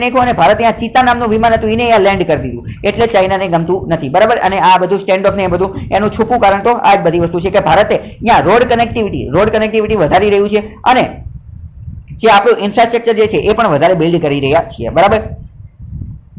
નાખ્યું, અને ભારત અહીંયા ચિત્તા નામનું વિમાન હતું એને અહીંયા લેન્ડ કરી દીધું. એટલે ચાઇનાને ગમતું નથી, બરાબર. અને આ બધું સ્ટેન્ડ ઓફ ને એ બધું એનું છુપું કારણ તો આ જ બધી વસ્તુ છે કે ભારતે અહીંયા રોડ કનેક્ટિવિટી વધારી રહ્યું છે, અને જે આપણું ઇન્ફ્રાસ્ટ્રક્ચર જે છે એ પણ વધારે બિલ્ડ કરી રહ્યા છીએ, બરાબર.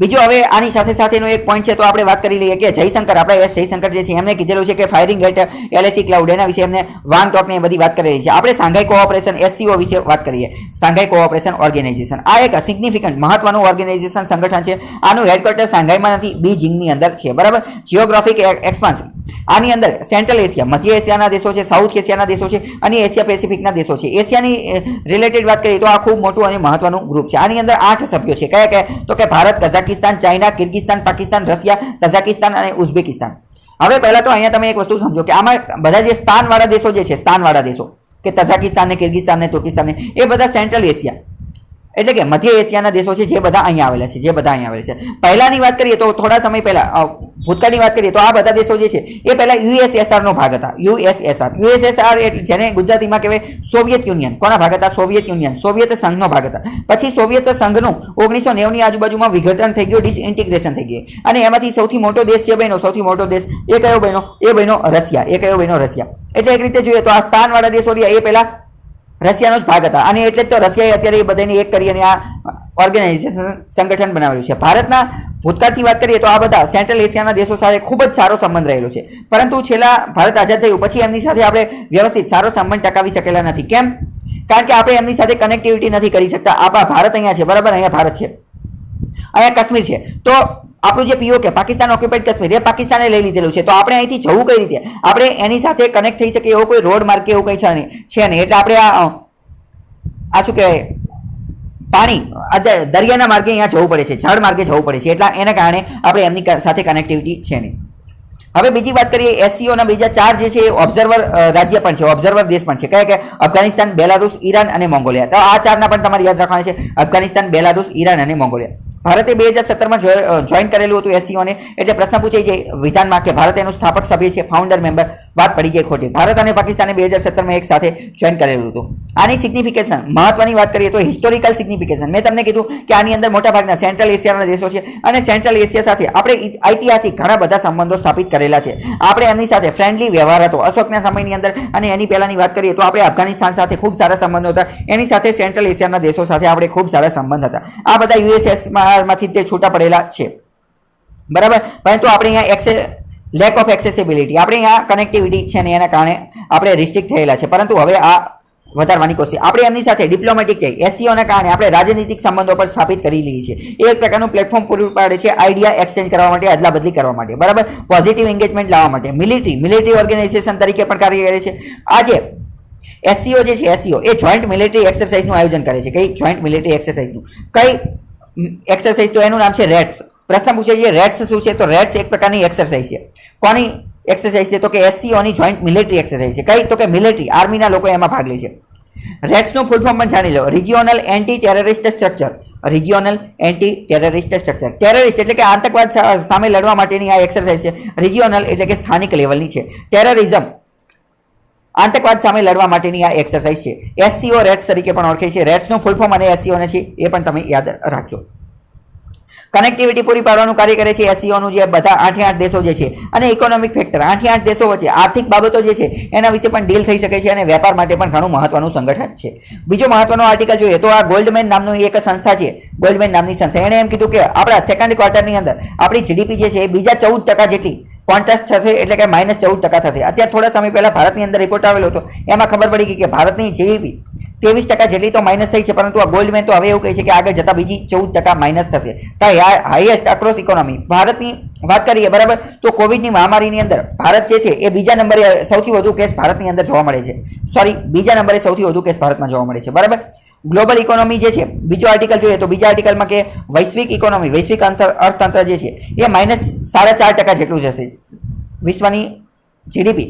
બીજો હવે આની સાથે સાથેનો એક પોઈન્ટ છે તો આપણે વાત કરી લઈએ કે જયશંકર, આપણે જયશંકર જે છે એમને કીધેલું છે કે ફાયરિંગ એટ એલએસી ક્લાઉડ, એના વિશે એમને વાંગટોક ને બધી વાત કરી રહી છે. આપણે શાંઘાઈ કોઓપરેશન SCO વિશે વાત કરીએ. શાંઘાઈ કોઓપરેશન ઓર્ગેનાઇઝેશન આ એક સિગ્નિફિકન્ટ મહત્વનું ઓર્ગેનાઇઝેશન સંગઠન છે. આનું હેડક્વાર્ટર શાંઘાઈમાં નથી, બીજિંગની અંદર છે, બરાબર. જીઓગ્રાફિક એક્સપાન્શન, આની અંદર સેન્ટ્રલ એશિયા, મધ્ય એશિયાના દેશો છે, સાઉથ એશિયાના દેશો છે, અને એશિયા પેસિફિકના દેશો છે. એશિયાની રિલેટેડ વાત કરીએ તો આ ખૂબ મોટું અને મહત્વનું ગ્રુપ છે. આની અંદર 8 સભ્યો છે. કયા કયા? તો કે Bharat, Kazakhstan, China, કિર્ગિસ્તાન, Pakistan, Russia, Tajikistan અને ઉઝબેકિસ્તાન. હવે પહેલા તો અહીંયા તમે એક વસ્તુ સમજો કે આમાં બધા જે સ્થાનવાળા દેશો જે છે, સ્થાનવાળા દેશો કે તઝાકિસ્તાન ને, કિર્ગિસ્તાન ને, તુર્કિસ્તાન ને, એ બધા સેન્ટ્રલ એશિયા એટલે કે મધ્ય એશિયાના દેશો છે જે બધા અહીંયા આવેલા છે પહેલાની વાત કરીએ તો થોડા સમય પહેલા ભૂતકાળની વાત કરીએ તો આ બધા દેશો જે છે એ પહેલા યુએસએસઆર નો ભાગ હતા. યુએસએસઆર એટલે જેને ગુજરાતીમાં કહેવાય સોવિયત યુનિયન. કોના ભાગ હતા? સોવિયત યુનિયન, સોવિયત સંઘનો ભાગ હતા. પછી સોવિયત સંઘનું 1990 ની આજુબાજુમાં વિઘટન થઈ ગયું, ડિસઇન્ટિગ્રેશન થઈ ગયું અને એમાંથી સૌથી મોટો દેશ છે બહેનો, સૌથી મોટો દેશ એ કયો બહેનો? એ બહેનો રશિયા. એટલે એક રીતે જોઈએ તો આ સ્થાનવાળા દેશો રહ્યા એ પહેલા રશિયાનો જ ભાગ હતા અને એટલે જ તો રશિયાએ અત્યારે એ બધાને એક કરી અને આ ઓર્ગેનાઇઝેશન સંગઠન બનાવેલું છે. ભારતના ભૂતકાળથી વાત કરીએ તો આ બધા સેન્ટ્રલ એશિયાના દેશો સાથે ખૂબ જ સારો સંબંધ રહેલો છે, પરંતુ છેલ્લા ભારત આઝાદ થયું પછી એમની સાથે આપણે વ્યવસ્થિત સારો સંબંધ ટકાવી શકેલા નથી. કેમ? કારણ કે આપણે એમની સાથે કનેક્ટિવિટી નથી કરી શકતા. આપણા ભારત અહીંયા છે, બરાબર, અહીંયા ભારત છે, અહીંયા કાશ્મીર છે, તો આપણું જે પીઓકે પાકિસ્તાન ઓક્યુપાઈડ કાશ્મીર એ પાકિસ્તાને લઈ લીધેલું છે, તો આપણે અહીંથી જવું કઈ રીતે? આપણે એની સાથે કનેક્ટ થઈ શકીએ એવો કોઈ રોડ માર્ગ કે એવું કંઈ છે નહીં. એટલે આપણે આ શું કહેવાય પાણી દરિયાના માર્ગે અહીંયા જવું પડે છે, જળ માર્ગે જવું પડે છે, એટલે એના કારણે આપણે એમની સાથે કનેક્ટિવિટી છે નહીં. હવે બીજી વાત કરીએ એસસીઓના બીજા 4 જે છે એ ઓબ્ઝર્વર રાજ્ય પણ છે, ઓબ્ઝર્વર દેશ પણ છે. કયા કે અફઘાનિસ્તાન, બેલારુસ, ઈરાન અને મોંગોલિયા. તો આ 4ના પણ તમારે યાદ રાખવાના છે, અફઘાનિસ્તાન, બેલારુસ, ઈરાન અને મોંગોલિયા. ભારતે 2017માં જોઈન કરેલું હતું એસસીઓને, એટલે પ્રશ્ન પૂછાઈ જાય વિધાનમાં કે ભારત એનું સ્થાપક સભ્ય છે, ફાઉન્ડર મેમ્બર, વાત પડી જાય ખોટી. ભારત અને પાકિસ્તાને 2017માં એક સાથે જોઈન કરેલું હતું. આની સિગ્નિફિકેશન, મહત્વની વાત કરીએ તો હિસ્ટોરિકલ સિગ્નિફિકેશન. મેં તમને કીધું કે આની અંદર મોટાભાગના સેન્ટ્રલ એશિયાના દેશો છે અને સેન્ટ્રલ એશિયા સાથે આપણે ઐતિહાસિક ઘણા બધા સંબંધો સ્થાપિત કરેલા છે. આપણે એમની સાથે ફ્રેન્ડલી વ્યવહાર હતો અશોકના સમયની અંદર, અને એની પહેલાની વાત કરીએ તો આપણે અફઘાનિસ્તાન સાથે ખૂબ સારા સંબંધો હતા, એની સાથે સેન્ટ્રલ એશિયાના દેશો સાથે આપણે ખૂબ સારા સંબંધ હતા. આ બધા યુએસએસમાંથી તે છૂટા પડેલા છે, બરાબર. પરંતુ આપણે અહીંયા લેક ઓફ એક્સેસિબિલિટી, આપણે અહીંયા કનેક્ટિવિટી છે ને એના કારણે આપણે રિસ્ટ્રિક્ટ થયેલા છે, પરંતુ હવે આ વધારવાની કોશિશ આપણે એમની સાથે ડિપ્લોમેટિક એસસીઓના કારણે આપણે રાજનીતિક સંબંધો પર સ્થાપિત કરી લઈએ છીએ. એ એક પ્રકારનું પ્લેટફોર્મ પૂરું પાડે છે આઈડિયા એક્સચેન્જ કરવા માટે, અદલા બદલી કરવા માટે, બરાબર, પોઝિટિવ એન્ગેજમેન્ટ લાવવા માટે. મિલિટરી ઓર્ગેનાઇઝેશન તરીકે પણ કાર્ય કરે છે. આજે એસસીઓ જે છે એસસીઓ એ જોઈન્ટ મિલિટરી એક્સરસાઇઝનું આયોજન કરે છે. કઈ જોઈન્ટ મિલિટરી એક્સરસાઇઝનું? કઈ એક્સરસાઇઝ? તો એનું નામ છે રેટ્સ. પ્રશ્ન પૂછે છે રેટ્સ શું છે? તો રેટ્સ એક પ્રકારની એક્સરસાઇઝ છે. કોની એક્સરસાઇઝ છે? તો કે એસસીઓની જોઈન્ટ મિલિટરી એક્સરસાઇઝ છે. કઈ? તો કે મિલિટરી, આર્મીના લોકો એમાં ભાગ લે છે. રેટ્સનું ફૂલ ફોર્મ પણ જાણી લો. Regional anti terrorist structure. Regional anti terrorist structure. Terrorist એટલે કે આતંકવાદ સામે લડવા માટેની આ એક્સરસાઇઝ છે. રિજિયોનલ એટલે કે સ્થાનિક લેવલની છે. ટેરરિઝમ, આતંકવાદ સામે લડવા માટેની આ એક્સરસાઇઝ છે. એસસીઓ રેટ્સ તરીકે પણ ઓળખાય છે. રેટ્સનું ફૂલ ફોર્મ અને એસસીઓને છે એ પણ તમે યાદ રાખજો. કનેક્ટિવિટી પૂરી પાડવાનું કાર્ય કરે છે એસસીઓનું જે બધા 8 દેશો જે છે, અને ઇકોનોમિક ફેક્ટર 8 દેશો વચ્ચે આર્થિક બાબતો જે છે એના વિશે પણ ડીલ થઈ શકે છે અને વેપાર માટે પણ ઘણું મહત્વનું સંગઠન છે. બીજો મહત્વનો આર્ટિકલ જોઈએ તો આ ગોલ્ડમેન નામનું એક સંસ્થા છે. ગોલ્ડમેન નામની સંસ્થા એણે એમ કીધું કે આપણા સેકન્ડ ક્વાર્ટરની અંદર આપણી જીડીપી જે છે એ બીજા 14% જેટલી કોન્ટ્રાસ્ટ થશે, એટલે કે -14% થશે. અત્યારે થોડા સમય પહેલા ભારતની અંદર રિપોર્ટ આવેલો હતો, એમાં ખબર પડી ગઈ કે ભારતની જીડીપી 23% જેટલી તો માઇનસ થઈ છે, પરંતુ આ ગોલ્ડમેન તો હવે એવું કહે છે કે આગળ જતા બીજી 14% માઇનસ થશે. તો હાઈએસ્ટ અક્રોસ ઇકોનોમી ભારતની વાત કરીએ, બરાબર, તો કોવિડની મહામારીની અંદર ભારત જે છે એ બીજા નંબરે સૌથી વધુ કેસ ભારતની અંદર જોવા મળે છે. બીજા નંબરે સૌથી વધુ કેસ ભારતમાં જોવા મળે છે, બરાબર. ગ્લોબલ ઇકોનોમી જે છે બીજો આર્ટિકલ જોઈએ તો બીજા આર્ટિકલમાં કે વૈશ્વિક ઇકોનોમી, વૈશ્વિક અર્થતંત્ર જે છે એ -4.5% જેટલું જશે. વિશ્વની જીડીપી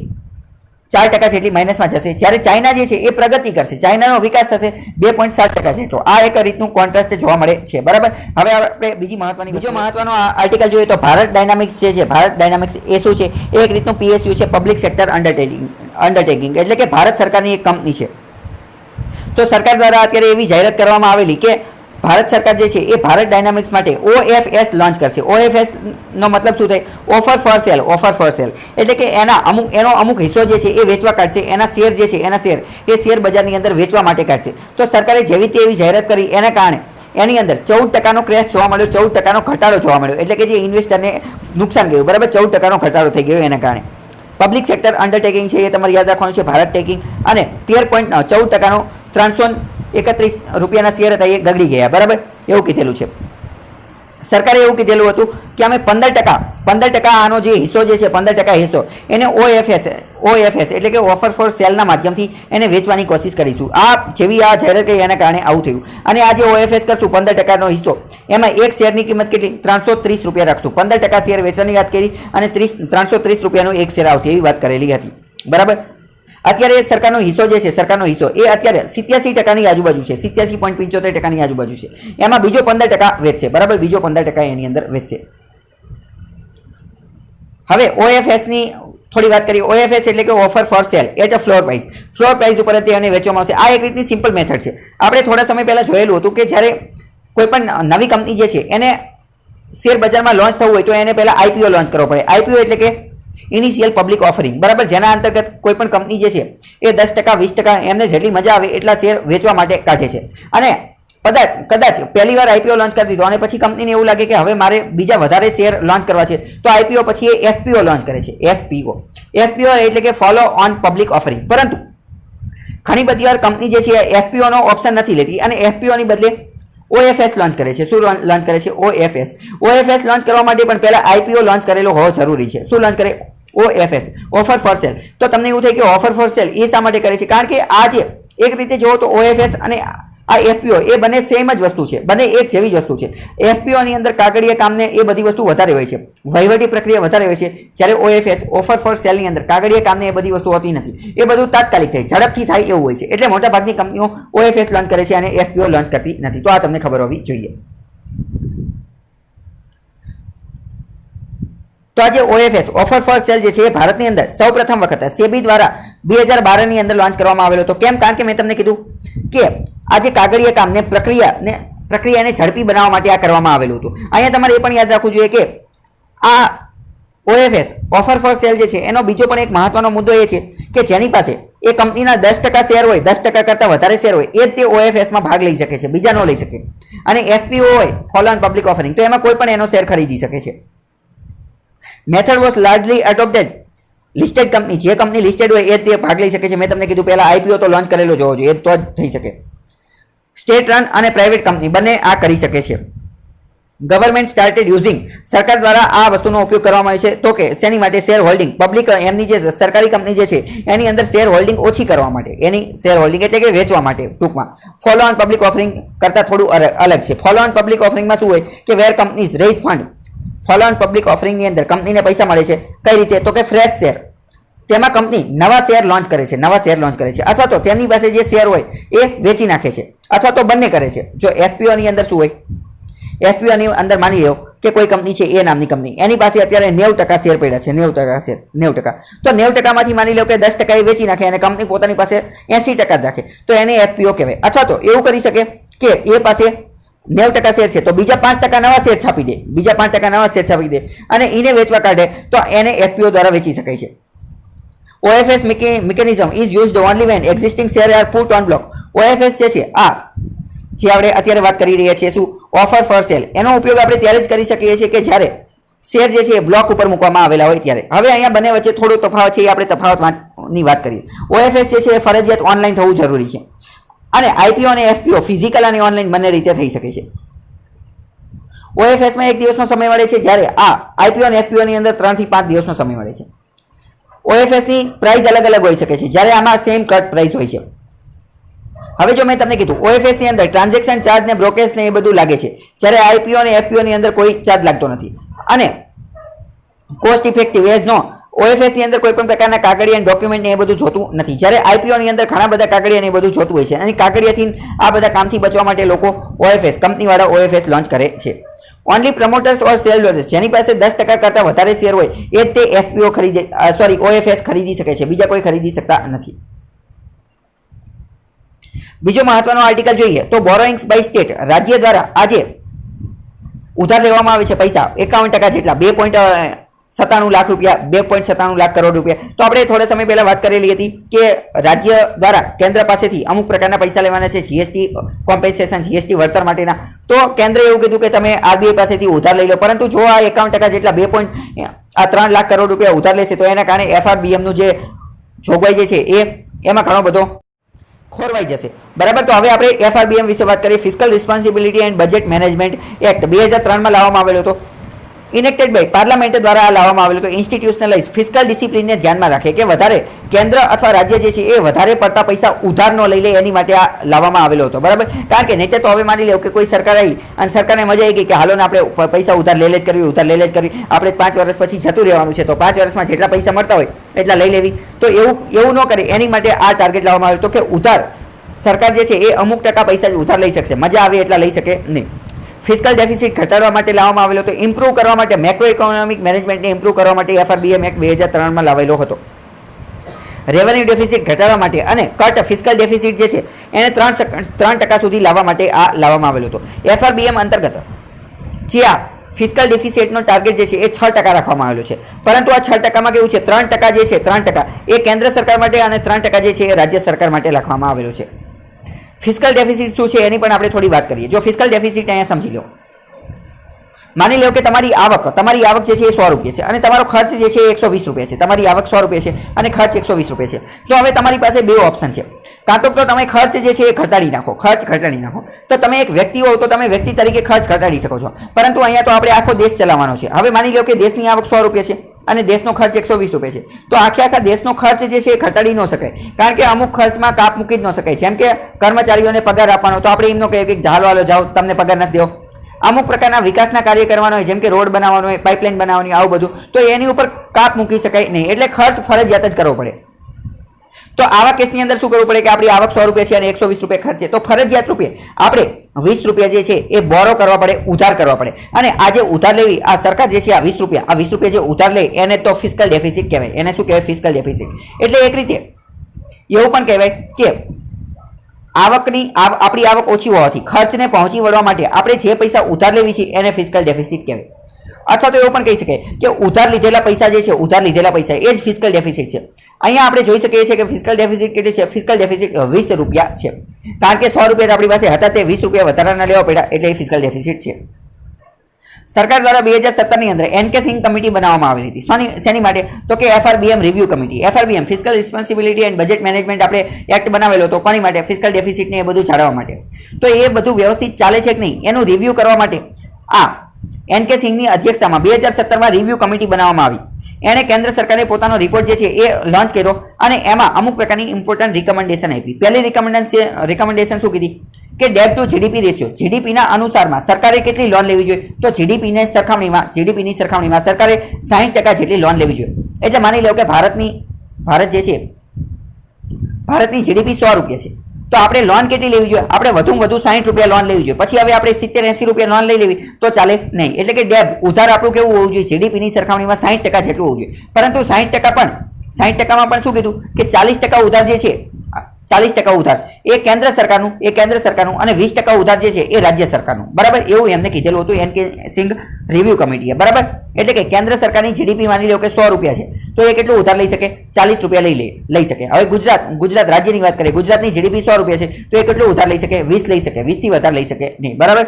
4% જેટલી માઇનસમાં જશે, જ્યારે ચાઇના જે છે એ પ્રગતિ કરશે, ચાઇનાનો વિકાસ થશે 2.7% જેટલો. આ એક રીતનું કોન્ટ્રાસ્ટ જોવા મળે છે, બરાબર. હવે આપણે બીજો મહત્વનો આર્ટિકલ જોઈએ તો ભારત ડાયનામિક્સ જે છે, ભારત ડાયનામિક્સ એ શું છે? એ એક રીતનું પીએસયુ છે, પબ્લિક સેક્ટર અન્ડરટેકિંગ, એટલે કે ભારત સરકારની એક કંપની છે. તો સરકાર દ્વારા અત્યારે એવી જાહેરાત કરવામાં આવેલી કે ભારત સરકાર જે છે એ ભારત ડાયનામિક્સ માટે OFS લોન્ચ કરશે. OFS નો મતલબ શું થાય? ઓફર ફોર સેલ, એટલે કે એનો અમુક હિસ્સો જે છે એ વેચવા કાઢશે. એના શેર જે છે એ શેર બજારની અંદર વેચવા માટે કાઢશે. તો સરકારે જેવી તેવી જાહેરાત કરી એના કારણે એની અંદર 14% ક્રેશ જોવા મળ્યો, 14% ઘટાડો જોવા મળ્યો, એટલે કે જે ઇન્વેસ્ટરને નુકસાન ગયું, બરાબર. 14% ઘટાડો થઈ ગયો એના કારણે. પબ્લિક સેક્ટર અન્ડરટેકિંગ છે એ તમારે યાદ રાખવાનું છે, ભારત ટેકિંગ, અને 13.14%નો 331 રૂપિયાના શેર હતા એ ગગડી ગયા, બરાબર, એવું કીધેલું છે. સરકારે એવું કીધેલું હતું કે અમે 15% આનો જે હિસ્સો જે છે 15% હિસ્સો એને OFS એટલે કે ઓફર ફોર સેલના માધ્યમથી એને વેચવાની કોશિશ કરીશું. આ જેવી આ જાહેરાત કરી એના કારણે આવું થયું. અને આ જે OFS કરશું 15%નો હિસ્સો, એમાં એક શેરની કિંમત કેટલી? 330 રૂપિયા રાખશું. 15% શેર વેચવાની વાત કરી અને 330 રૂપિયાનું એક શેર આવશે એવી વાત કરેલી હતી, બરાબર. અત્યારે સરકારનો હિસ્સો જે છે, સરકારનો હિસ્સો એ અત્યારે 87% આજુબાજુ છે, 87.75% આજુબાજુ છે. એમાં બીજો 15% વેચશે, બરાબર, બીજો 15% એની અંદર વેચશે. હવે OFS ની થોડી વાત કરીએ. OFS એટલે કે offer for sale at a floor price. Floor price ઉપર તેને વેચવામાં આવશે. આ એક રીતની સિમ્પલ મેથડ છે. આપણે થોડા સમય પહેલા જોયેલું હતું કે જ્યારે કોઈ પણ નવી કંપની જે છે એને શેર બજારમાં લોન્ચ થવું હોય તો એને પહેલા IPO લોન્ચ કરવો પડે. IPO એટલે કે ઇનિશિયલ પબ્લિક ઓફરિંગ, બરાબર, જેના અંતર્ગત કોઈ પણ કંપની જે છે એ 10% 20% એમને જેટલી મજા આવે એટલા શેર વેચવા માટે કાઢે છે. અને કદાચ પહેલી વાર IPO લોન્ચ કરી દીધો અને પછી કંપનીને એવું લાગે કે હવે મારે બીજા વધારે શેર લોન્ચ કરવા છે તો IPO પછી એ FPO લોન્ચ કરે છે. FPO એટલે કે ફોલો ઓન પબ્લિક ઓફરિંગ. પરંતુ ઘણી બધી વાર કંપની જે છે FPO નો ઓપ્શન નથી લેતી અને FPO ની બદલે OFS લોન્ચ કરે છે. શું લોન્ચ કરે છે? OFS લોન્ચ કરવા માટે પણ પહેલા IPO લોન્ચ કરેલો હોવો જરૂરી છે. શું લોન્ચ કરે? OFS, offer for cell. તો તમને એવું થાય કે ઓફર ફોર સેલ એ શા માટે કરે છે? કારણ કે આ જે એક રીતે જુઓ તો OFS અને આ FPO એ બંને સેમ જ વસ્તુ છે, બંને એક જેવી જ વસ્તુ છે. FPO ની અંદર કાગળિયા કામને એ બધી વસ્તુ વધારે હોય છે, વહીવટી પ્રક્રિયા વધારે હોય છે, જ્યારે OFS, ઓફર ફોર સેલ ની અંદર કાગળિયા કામને એ બધી વસ્તુ હોતી નથી. એ બધું તાત્કાલિક થાય, ઝડપથી થાય એવું હોય છે. એટલે મોટાભાગની કંપનીઓ OFS લોન્ચ કરે છે અને FPO લોન્ચ કરતી નથી. તો આ તમને ખબર હોવી જોઈએ. તો આજે OFS, ઓફર ફોર સેલ જે છે એ ભારતની અંદર સૌપ્રથમ વખત સેબી દ્વારા 2012 ની અંદર લોન્ચ કરવામાં આવેલો હતો. કેમ? કારણ કે મેં તમને કીધું કે આજે કાગળિયા કામને પ્રક્રિયાને ઝડપી બનાવવા માટે આ કરવામાં આવેલું હતું. અહીંયા તમારે એ પણ યાદ રાખવું જોઈએ કે આ OFS, ઓફર ફોર સેલ જે છે એનો બીજો પણ એક મહત્વનો મુદ્દો એ છે કે જેની પાસે એ કંપનીના 10% શેર હોય, 10% કરતાં વધારે શેર હોય, એ જ તે OFSમાં ભાગ લઈ શકે છે, બીજા ન લઈ શકે. અને FPO હોય, ફોલો ઓન પબ્લિક ઓફરિંગ, તો એમાં કોઈ પણ એનો શેર ખરીદી શકે છે. Method was largely adopted. Listed company, જે કંપની લિસ્ટેડ હોય એ તે ભાગ લઈ શકે છે. મેં તમને કીધું પહેલા IPO તો લોન્ચ કરેલો જોવો જોઈએ, તો જ થઈ શકે. સ્ટેટ રન અને પ્રાઇવેટ કંપની બંને આ કરી શકે છે. ગવર્મેન્ટ સ્ટાર્ટેડ યુઝિંગ, સરકાર દ્વારા આ વસ્તુનો ઉપયોગ કરવામાં આવે છે. તો કે શેની માટે? Share holding. પબ્લિક એમની જે સરકારી કંપની જે છે એની અંદર શેર હોલ્ડિંગ ઓછી કરવા માટે, એની શેર હોલ્ડિંગ એટલે કે વેચવા માટે ટૂંકમાં. ફોલો ઓન પબ્લિક ઓફરિંગ કરતાં થોડું અલગ છે. ફોલો ઓન પબ્લિક ઓફરિંગમાં શું હોય કે where companies raise fund. Follow on public ઓફરિંગની અંદર કંપનીને પૈસા મળે છે. કઈ રીતે? તો કે ફ્રેશ શેર. તેમાં કંપની નવા શેર લોન્ચ કરે છે, અથવા તો તેમની પાસે જે શેર હોય એ વેચી નાખે છે, અથવા તો બંને કરે છે. જો FPO ની અંદર શું હોય? FPO ની અંદર માની લો કે કોઈ કંપની છે એ નામની કંપની, એની પાસે અત્યારે 90% શેર પડ્યા છે, 90% શેર, 90%. તો 90% માંથી માની લો કે 10% એ વેચી નાખે અને કંપની પોતાની પાસે 80% જ રાખે, તો એને FPO કહેવાય. અથવા તો એવું કરી શકે કે એ પાસે 90% શેર છે તો બીજા 5% નવા શેર છાપી દે, બીજા 5% નવા શેર છાપી દે અને એને વેચવા કાઢે, તો એને FPO દ્વારા વેચી શકાય છે. OFS mechanism is used only when existing shares are put on block. OFS જે છે આ જે આપણે અત્યારે વાત કરી રહ્યા છીએ, શું? Offer for cell. એનો ઉપયોગ આપણે ત્યારે જ કરી શકીએ છીએ કે જ્યારે શેર જે છે એ બ્લોક ઉપર મૂકવામાં આવેલા હોય ત્યારે. હવે અહીંયા બંને વચ્ચે થોડો તફાવત છે, એ આપણે તફાવતની વાત કરીએ. OFS જે છે એ ફરજિયાત ઓનલાઈન થવું જરૂરી છે અને IPO અને FPO ફિઝિકલ અને ઓનલાઈન બંને રીતે થઈ શકે છે. OFS માં 1 દિવસનો સમય મળે છે, જ્યારે આ IPO અને FPO ની અંદર 3 થી 5 દિવસનો સમય મળે છે. OFS ની પ્રાઇસ અલગ અલગ હોઈ શકે છે, જ્યારે આમાં સેમ કટ પ્રાઇસ હોય છે. હવે જો મેં તમને કીધું OFS ની અંદર ટ્રાન્ઝેક્શન ચાર્જ ને બ્રોકેજ ને એ બધું લાગે છે, જ્યારે IPO અને FPO ની અંદર કોઈ ચાર્જ લાગતો નથી. અને કોસ્ટ ઇફેક્ટિવ એઝ નો OFS ની અંદર કોઈ પણ પ્રકારના કાગળિયા અને ડોક્યુમેન્ટ ને એ બધું જોતું નથી, જ્યારે IPO ની અંદર ઘણા બધા કાગળિયા ને એ બધું જોતું હોય છે. અને કાગળિયાથી આ બધા કામથી બચવા માટે લોકો OFS, કંપનીવાળા OFS લોન્ચ કરે છે. ઓનલી પ્રમોટર્સ ઓર સેલ હોલ્ડર્સ, જેની પાસે 10% કરતાં વધારે શેર હોય એ જ તે FPO OFS ખરીદી શકે છે, બીજા કોઈ ખરીદી શકતા નથી. બીજો મહત્વનો આર્ટિકલ જોઈએ તો બોરોઇંગ્સ બાય સ્ટેટ. રાજ્ય દ્વારા આજે ઉધાર લેવામાં આવે છે પૈસા 51% જેટલા, 2.97 લાખ રૂપિયા, 2.97 લાખ કરોડ રૂપિયા. તો આપણે થોડા સમય પહેલા વાત કરેલી હતી કે રાજ્ય દ્વારા કેન્દ્ર પાસેથી અમુક પ્રકારના પૈસા લેવાના છે, GST કોમ્પેન્સેશન, GST વળતર માટેના. તો કેન્દ્રે એવું કીધું કે તમે RBI પાસેથી ઉધાર લઈ લો, પરંતુ જો આ 51% જેટલા 2.3 લાખ કરોડ રૂપિયા ઉધાર લેશે તો એના કારણે FRBM નું જે જોગવાઈ જે છે એમાં ઘણો બધો ખોરવાઈ જશે, બરાબર. તો હવે આપણે FRBM વિશે વાત કરીએ. Fiscal responsibility and budget management act 2003 માં લાવવામાં આવેલો હતો. ઇનેક્ટેડ બાય પાર્લામેન્ટ દ્વારા આ લાવવામાં આવેલું કે ઇન્સ્ટિટ્યુશનલાઇઝ ફિસ્કલ ડિસિપ્લિનને ધ્યાનમાં રાખે કે વધારે કેન્દ્ર અથવા રાજ્ય જે છે એ વધારે પડતા પૈસા ઉધાર ન લઈ લે એની માટે આ લાવવામાં આવેલો હતો, બરાબર. કારણ કે નહીં તો હવે માની લો કે કોઈ સરકાર આવી અને સરકારને મજા આવી ગઈ કે હાલો ને આપણે પૈસા ઉધાર લઈ જ કરવી, ઉધાર લઈ જ કરવી, આપણે 5 વર્ષ પછી જતું રહેવાનું છે, તો 5 વર્ષમાં જેટલા પૈસા મળતા હોય એટલા લઈ લેવી. તો એવું ન કરે એની માટે આ ટાર્ગેટ લાવવામાં આવ્યું તો કે ઉધાર સરકાર જે છે એ અમુક ટકા પૈસા જ ઉધાર લઈ શકશે, મજા આવે એટલા લઈ શકે નહીં. ફિસ્કલ ડેફિસિટ ઘટાડવા માટે લાવવામાં આવેલો તો ઇમ્પ્રૂવ કરવા માટે મેક્રો ઇકોનોમિક મેનેજમેન્ટને ઇમ્પ્રૂવ કરવા માટે FRBM એક્ટ 2003માં લાવેલો હતો. રેવન્યુ ડેફિસિટ ઘટાડવા માટે અને કટ ફિસ્કલ ડેફિસિટ જે છે એને 3% સુધી લાવવા માટે આ લાવવામાં આવેલો હતો. FRBM અંતર્ગત જે આ ફિસ્કલ ડેફિસિટનો ટાર્ગેટ જે છે એ 6% રાખવામાં આવેલો છે, પરંતુ આ 6%માં કેવું છે 3% જે છે 3% એ કેન્દ્ર સરકાર માટે અને 3% જે છે એ રાજ્ય સરકાર માટે રાખવામાં આવેલો છે. ફિસ્કલ ડેફિસિટ શું છે એની પણ આપણે થોડી વાત કરીએ. જો ફિસ્કલ ડેફિસિટ અહીંયા સમજી લો, માની લો કે તમારી આવક જે છે એ 100 રૂપિયા છે અને તમારો ખર્ચ જે છે એ 120 રૂપિયા છે. તમારી આવક 100 રૂપિયા છે અને ખર્ચ 120 રૂપિયા છે. તો હવે તમારી પાસે બે ઓપ્શન છે, કાં તો તમે ખર્ચ જે છે એ ઘટાડી નાખો, તો તમે એક વ્યક્તિ હો તો તમે વ્યક્તિ તરીકે ખર્ચ ઘટાડી શકો છો, પરંતુ અહીંયા તો આપણે આખો દેશ ચલાવવાનો છે. હવે માની લો કે દેશની આવક 100 રૂપિયા છે અને દેશનો ખર્ચ 120 રૂપિયા છે, તો આખા દેશનો ખર્ચ જે છે એ ઘટાડી ન શકાય, કારણ કે અમુક ખર્ચમાં કાપ મૂકી જ ન શકાય. જેમ કે કર્મચારીઓને પગાર આપવાનો, તો આપણે એમ ન કહીએ કે હાલો જાઓ તમને પગાર નથી દેવો. અમુક પ્રકારના વિકાસના કાર્ય કરવાનો હોય, જેમ કે રોડ બનાવવાનો હોય, પાઇપલાઇન બનાવવાની, આવું બધું, તો એની ઉપર કાપ મૂકી શકાય નહીં, એટલે ખર્ચ ફરજિયાત જ કરવો પડે. તો આવા કેસની અંદર શું કરવું પડે કે આપણી આવક 100 રૂપિયા છે અને 120 રૂપિયા ખર્ચ છે, તો ફરજિયાત રૂપે આપણે 20 રૂપિયા જે છે એ બોરો કરવા પડે, ઉધાર કરવા પડે. અને આ જે ઉધાર લેવી, આ સરકાર જે છે આ 20 રૂપિયા જે ઉધાર લે એને તો ફિસ્કલ ડેફિસિટ કહેવાય. એને શું કહેવાય? Fiscal deficit. એટલે એક રીતે એવું પણ કહેવાય કે આપણી આવક ઓછી હોવાથી ખર્ચને પહોંચી વળવા માટે આપણે જે પૈસા ઉધાર લેવી છે એને ફિસ્કલ ડેફિસિટ કહેવાય. અથવા તો એવું પણ કહી શકાય કે ઉધાર લીધેલા પૈસા જે છે, એ જ ફિસ્કલ ડેફિસિટ છે. અહીંયા આપણે જોઈ શકીએ છીએ કે ફિસ્કલ ડેફિસિટ કેટલી છે? ફિસ્કલ ડેફિસિટ 20 રૂપિયા છે, કારણ કે 100 રૂપિયા આપણી પાસે હતા તે 20 રૂપિયા વધારાના લેવા પડ્યા, એટલે એ ફિસ્કલ ડેફિસિટ છે. સરકાર દ્વારા 2017ની અંદર એનકે સિંઘ કમિટી બનાવવામાં આવેલી હતી. શેની માટે? તો કે FRBM review committee. FRBM fiscal responsibility and budget management આપણે એક્ટ બનાવેલો હતો. કોની માટે? ફિસ્કલ ડેફિસિટને એ બધું જાળવવા માટે. તો એ બધું વ્યવસ્થિત ચાલે છે કે નહીં એનું રિવ્યુ કરવા માટે આ એનકે સિંઘની અધ્યક્ષતામાં 2017માં રિવ્યુ કમિટી બનાવવામાં આવી. એણે કેન્દ્ર સરકારે પોતાનો રિપોર્ટ જે છે એ લોન્ચ કર્યો અને એમાં અમુક પ્રકારની ઇમ્પોર્ટન્ટ રિકમેન્ડેશન આપી. પહેલી રિકમેન્ડેશન શું કીધી કે ડેટ ટુ જીડીપી રેશિયો, જીડીપીના અનુસારમાં સરકારે કેટલી લોન લેવી જોઈએ? તો જીડીપીની સરખામણીમાં સરકારે 60% જેટલી લોન લેવી જોઈએ. એટલે માની લો કે ભારત જે છે ભારતની જીડીપી 100 રૂપિયા છે, તો આપણે લોન કેટલી લેવી જોઈએ? આપણે વધુમાં વધુ 60 રૂપિયા લોન લેવી જોઈએ. પછી હવે આપણે 70-80 રૂપિયા લોન લઈ લેવી તો ચાલે નહીં. એટલે કે ઉધાર આપણું કેવું હોવું જોઈએ? જીડીપીની સરખામણીમાં 60% જેટલું હોવું જોઈએ. પરંતુ 60%માં પણ શું કીધું કે 40% ઉધાર જે છે, 40% ઉધાર એ કેન્દ્ર સરકારનું અને 20% ઉધાર જે છે એ રાજ્ય સરકારનું, બરાબર. એવું એમને કીધેલું હતું એનકે સિંઘ રિવ્યુ કમિટીએ, બરાબર. એટલે કે કેન્દ્ર સરકારની જીડીપી માની લો કે 100 રૂપિયા છે, તો એ કેટલું ઉધાર લઈ શકે? 40 રૂપિયા લઈ શકે. હવે ગુજરાત રાજ્યની વાત કરીએ, ગુજરાતની જીડીપી 100 રૂપિયા છે, તો એ કેટલું ઉધાર લઈ શકે? 20 લઈ શકે. 20 થી વધારે લઈ શકે નહીં, બરાબર.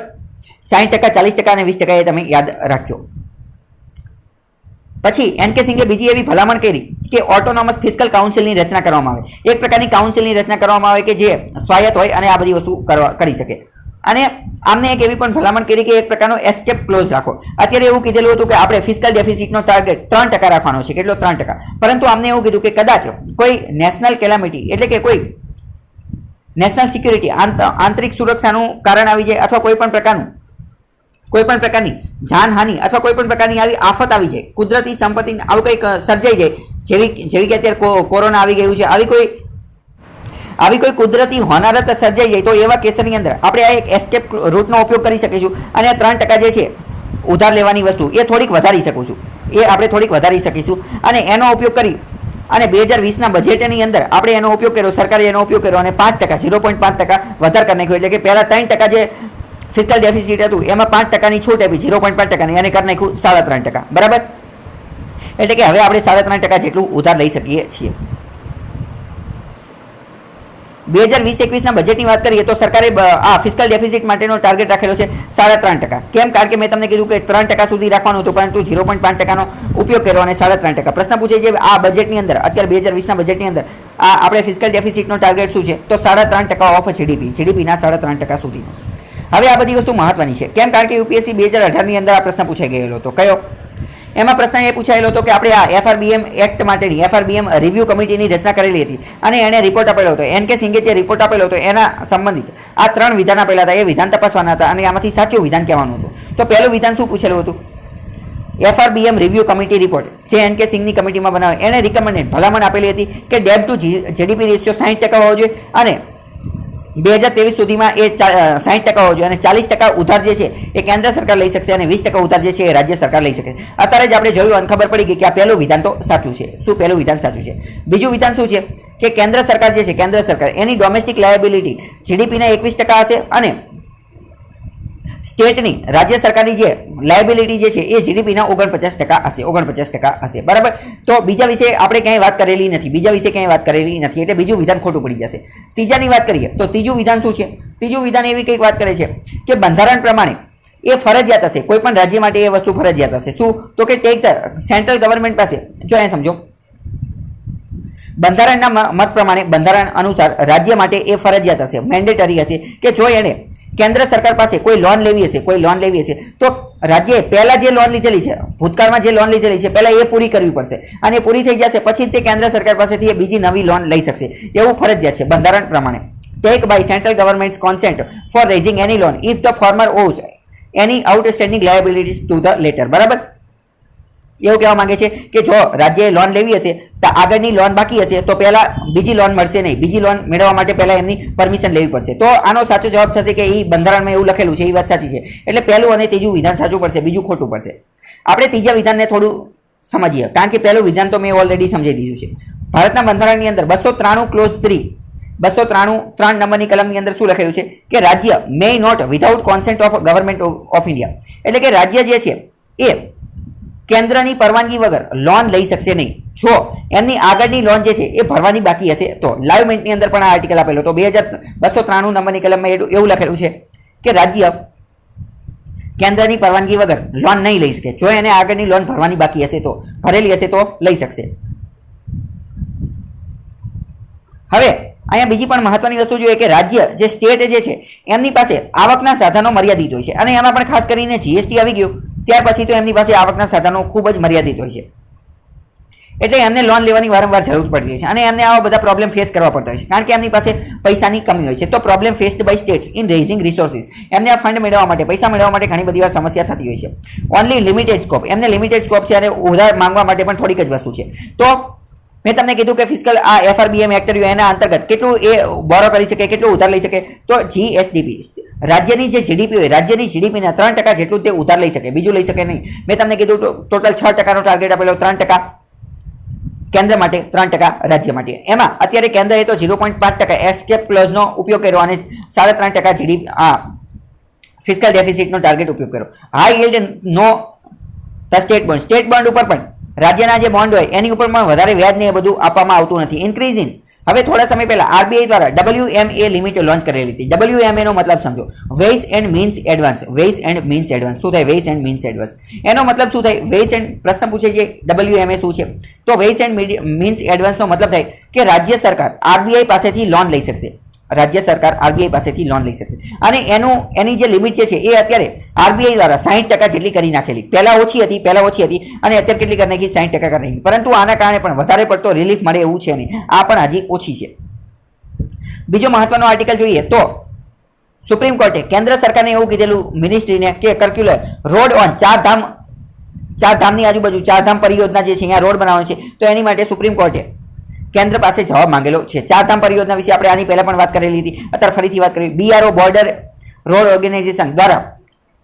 60%, 40% અને 20% એ તમે યાદ રાખજો. પછી એનકે સિંઘે બીજી એવી ભલામણ કરી કે ઓટોનોમસ ફિસ્કલ કાઉન્સિલની રચના કરવામાં આવે. એક પ્રકારની કાઉન્સિલની રચના કરવામાં આવે કે જે સ્વાયત્ત હોય અને આ બધી વસ્તુ કરી શકે. અને આમને એક એવી પણ ભલામણ કરી કે એક પ્રકારનો એસ્કેપ ક્લોઝ રાખો. અત્યારે એવું કીધેલું હતું કે આપણે ફિસ્કલ ડેફિસિટનો ટાર્ગેટ 3% રાખવાનો છે. કેટલો? 3%. પરંતુ આમને એવું કીધું કે કદાચ કોઈ નેશનલ કેલામિટી, એટલે કે કોઈ નેશનલ સિક્યુરિટી, આંતરિક સુરક્ષાનું કારણ આવી જાય, અથવા કોઈ પણ પ્રકારની જાનહાનિ અથવા કોઈ પણ પ્રકારની આવી આફત આવી જાય, કુદરતી સંપત્તિ આવું કંઈક સર્જાઈ જાય, જેવી કે અત્યારે કોરોના આવી ગયું છે, આવી કોઈ કુદરતી હોનારત સર્જાઈ જાય, તો એવા કેસની અંદર આપણે આ એક એસ્કેપ રૂટનો ઉપયોગ કરી શકીશું અને આ 3% જે છે ઉધાર લેવાની વસ્તુ એ થોડીક વધારી શકીશું અને એનો ઉપયોગ કરી અને 2020ના બજેટની અંદર આપણે એનો ઉપયોગ કર્યો, સરકારે એનો ઉપયોગ કર્યો અને 5%, 0.5% વધારે કરી નાખ્યો. એટલે કે પહેલા 3% જે ફિસ્કલ ડેફિસિટ હતું એમાં 5%ની છૂટ આપી, 0.5%ની, અને કરી નાખ્યું 3.5%, બરાબર. એટલે કે હવે આપણે 3.5% જેટલું ઉધાર લઈ શકીએ છીએ. 2020-21ના બજેટની વાત કરીએ તો સરકારે આ ફિસ્કલ ડેફિસિટ માટેનો ટાર્ગેટ રાખેલો છે 3.5%. કેમ? કારણ કે મેં તમને કીધું કે 3% સુધી રાખવાનું હતું, પરંતુ 0.5%નો ઉપયોગ કર્યો અને 3.5%. પ્રશ્ન પૂછે છે આ બજેટની અંદર, અત્યારે 2020ના બજેટની અંદર આપણે ફિસ્કલ ડેફિસિટનો ટાર્ગેટ શું છે? તો 3.5% ઓફ જીડીપીના 3.5% સુધી. હવે આ બધી વસ્તુ મહત્વની છે. કેમ? કારણ કે યુપીએસસી 2018ની અંદર આ પ્રશ્ન પૂછાઈ ગયેલો હતો. કયો? એમાં પ્રશ્ન એ પૂછાયેલો હતો કે આપણે આ FRBM એક્ટ માટેની FRBM રિવ્યુ કમિટીની રચના કરેલી હતી અને એણે રિપોર્ટ આપેલો હતો. NK સિંઘે જે રિપોર્ટ આપેલો હતો એના સંબંધિત આ 3 વિધાન આપેલા હતા. એ વિધાન તપાસવાના હતા અને આમાંથી સાચું વિધાન કહેવાનું હતું. તો પહેલું વિધાન શું પૂછેલું હતું? FRBM રિવ્યુ કમિટી રિપોર્ટ જે NK સિંઘની કમિટીમાં બનાવે એણે રિકમેન્ડેડ ભલામણ આપેલી હતી કે ડેબ ટુ GDP રેશિયો 60% હોવો જોઈએ અને 2023 સુધીમાં એ 60% હોવો જોઈએ અને 40% ઉધાર જે છે એ કેન્દ્ર સરકાર લઈ શકશે અને 20% ઉધાર જે છે એ રાજ્ય સરકાર લઈ શકે. અત્યારે જ આપણે જોયું અને ખબર પડી ગઈ કે આ પહેલું વિધાન તો સાચું છે. શું પહેલું વિધાન સાચું છે? બીજું વિધાન શું છે કે કેન્દ્ર સરકાર જે છે કેન્દ્ર સરકાર એની ડોમેસ્ટિક લાયબિલિટી GDPના 21% હશે અને સ્ટેટની રાજ્ય સરકારની જે લાયબિલિટી જે છે એ GDPના 49% હશે 49% હશે. બરાબર. તો બીજા વિશે આપણે ક્યાંય વાત કરેલી નથી. એટલે બીજું વિધાન ખોટું પડી જશે. ત્રીજાની વાત કરીએ તો ત્રીજું વિધાન શું છે? ત્રીજું વિધાન એવી કંઈક વાત કરે છે કે બંધારણ પ્રમાણે એ ફરજિયાત હશે. કોઈ પણ રાજ્ય માટે એ વસ્તુ ફરજિયાત હશે. શું? તો કે ટેક સેન્ટ્રલ ગવર્મેન્ટ પાસે જો એ સમજો બંધારણના મત પ્રમાણે બંધારણ અનુસાર રાજ્ય માટે એ ફરજિયાત હશે, મેન્ડેટરી હશે કે જો એને કેન્દ્ર સરકાર પાસે કોઈ લોન લેવી હશે તો રાજ્યએ પહેલા જે લોન લીધેલી છે ભૂતકાળમાં જે લોન લીધેલી છે પહેલા એ પૂરી કરવી પડશે અને પૂરી થઈ જશે પછી તે કેન્દ્ર સરકાર પાસેથી એ બીજી નવી લોન લઈ શકશે. એવું ફરજિયાત છે બંધારણ પ્રમાણે. Take by central government's consent for raising any loan if the former owes any outstanding liabilities to the later. બરાબર. એવું કહેવા માંગે છે કે જો રાજ્યએ લોન લેવી હશે તો આગળની લોન બાકી હશે તો પહેલા બીજી લોન મળશે નહીં. બીજી લોન મેળવવા માટે પહેલા એમની પરમિશન લેવી પડશે. તો આનો સાચો જવાબ થશે કે એ બંધારણમાં એવું લખેલું છે એ વાત સાચી છે. એટલે પહેલું અને ત્રીજું વિધાન સાચું પડશે, બીજું ખોટું પડશે. આપણે ત્રીજા વિધાનને થોડું સમજીએ કારણ કે પહેલું વિધાન તો મેં ઓલરેડી સમજાવી દીધું છે. ભારતના બંધારણની અંદર 293 ક્લોઝ 3 3 નંબરની કલમની અંદર શું લખેલું છે કે રાજ્ય may not without consent of government of India. એટલે કે રાજ્ય જે છે એ કેન્દ્રની પરવાનગી વગર લોન લઈ શકશે નહીં જો એમની આગળની લોન જે છે એ ભરવાની બાકી હશે તો. લાઈવ મિન્ટની અંદર પણ આ આર્ટિકલ આપેલો તો 293 નંબરની કલમમાં એવું લખેલું છે કે રાજ્ય કેન્દ્રની પરવાનગી વગર લોન નહીં લઈ શકે જો એને આગળની લોન ભરવાની બાકી હશે તો, ભરેલી હશે તો લઈ શકશે. હવે અહીંયા બીજી પણ મહત્વની વસ્તુ જોઈએ કે રાજ્ય જે સ્ટેટ જે છે એમની પાસે આવકના સાધનો મર્યાદિત હોય છે અને એમાં પણ ખાસ કરીને GST આવી ગયું ત્યાર પછી તો એમની પાસે આવકના સાધનો ખૂબ જ મર્યાદિત હોય છે. એટલે એમને લોન લેવાની વારંવાર જરૂર પડતી હોય છે અને એમને આવા બધા પ્રોબ્લેમ ફેસ કરવા પડતા હોય છે કારણ કે એમની પાસે પૈસાની કમી હોય છે. તો problem faced by states in raising resources. એમને આ ફંડ મેળવવા માટે પૈસા મેળવવા માટે ઘણી બધી વાર સમસ્યા થતી હોય છે. Only limited scope. એમને લિમિટેડ સ્કોપ છે અને ઉધાર માંગવા માટે પણ થોડીક જ વસ્તુ છે. તો મેં તમને કીધું કે ફિસ્કલ આ FRBM એક્ટ રહ્યું એના અંતર્ગત કેટલું એ બોરો કરી શકે, કેટલું ઉધાર લઈ શકે તો GSDP રાજ્યની જે GDP હોય રાજ્યની GDPના 3% જેટલું તે ઉધાર લઈ શકે, બીજું લઈ શકે નહીં. મેં તમને કીધું ટોટલ 6%નો ટાર્ગેટ આપેલો, 3% કેન્દ્ર માટે, 3% રાજ્ય માટે. એમાં અત્યારે કેન્દ્રએ તો 0.5% એસ્કેપ ક્લોઝનો ઉપયોગ કર્યો અને 3.5% GDP ફિસ્કલ ડેફિસિટનો ટાર્ગેટ ઉપયોગ કર્યો. હાઈ યીલ્ડ નો સ્ટેટ બોન્ડ ઉપર પણ રાજ્યના જે બોન્ડ હોય એની ઉપર પણ વધારે વ્યાજ ને એ બધું આપવામાં આવતું નથી. ઇન્ક્રીઝ ઇન હવે થોડા સમય પહેલા RBI દ્વારા WMA લિમિટ લોન્ચ કરેલી હતી. WMA નો મતલબ સમજો, વેઇસ એન્ડ મીન્સ એડવાન્સ. શું થાય વેઇસ એન્ડ મીન્સ એડવાન્સ? એનો મતલબ શું થાય? વેઇસ એન્ડ પ્રશ્ન પૂછે છે WMA શું છે તો વેઇસ એન્ડ મીન્સ એડવાન્સ નો મતલબ થાય કે રાજ્ય સરકાર RBI પાસેથી લોન લઈ શકશે. અને એની જે લિમિટ છે એ અત્યારે RBI દ્વારા 60% જેટલી કરી નાખેલી. પહેલા ઓછી હતી અને અત્યારે કેટલી કરી નાખી? 60% કરી નાખી. પરંતુ આના કારણે પણ વધારે પડતો રિલીફ મળે એવું છે નહીં. આ પણ હજી ઓછી છે. બીજો મહત્વનો આર્ટિકલ જોઈએ તો સુપ્રીમ કોર્ટે કેન્દ્ર સરકારને એવું કીધેલું મિનિસ્ટ્રીને કે કર્ક્યુલર રોડ ઓન ચાર ધામની આજુબાજુ ચારધામ પરિયોજના જે છે અહીંયા રોડ બનાવવાની છે તો એની માટે સુપ્રીમ કોર્ટે કેન્દ્ર પાસે જવાબ માંગેલો છે. ચારધામ પરિયોજના વિશે આપણે આની પહેલા પણ વાત કરેલી હતી, અત્યારે ફરીથી વાત કરી. BRO બોર્ડર રોડ ઓર્ગેનાઇઝેશન દ્વારા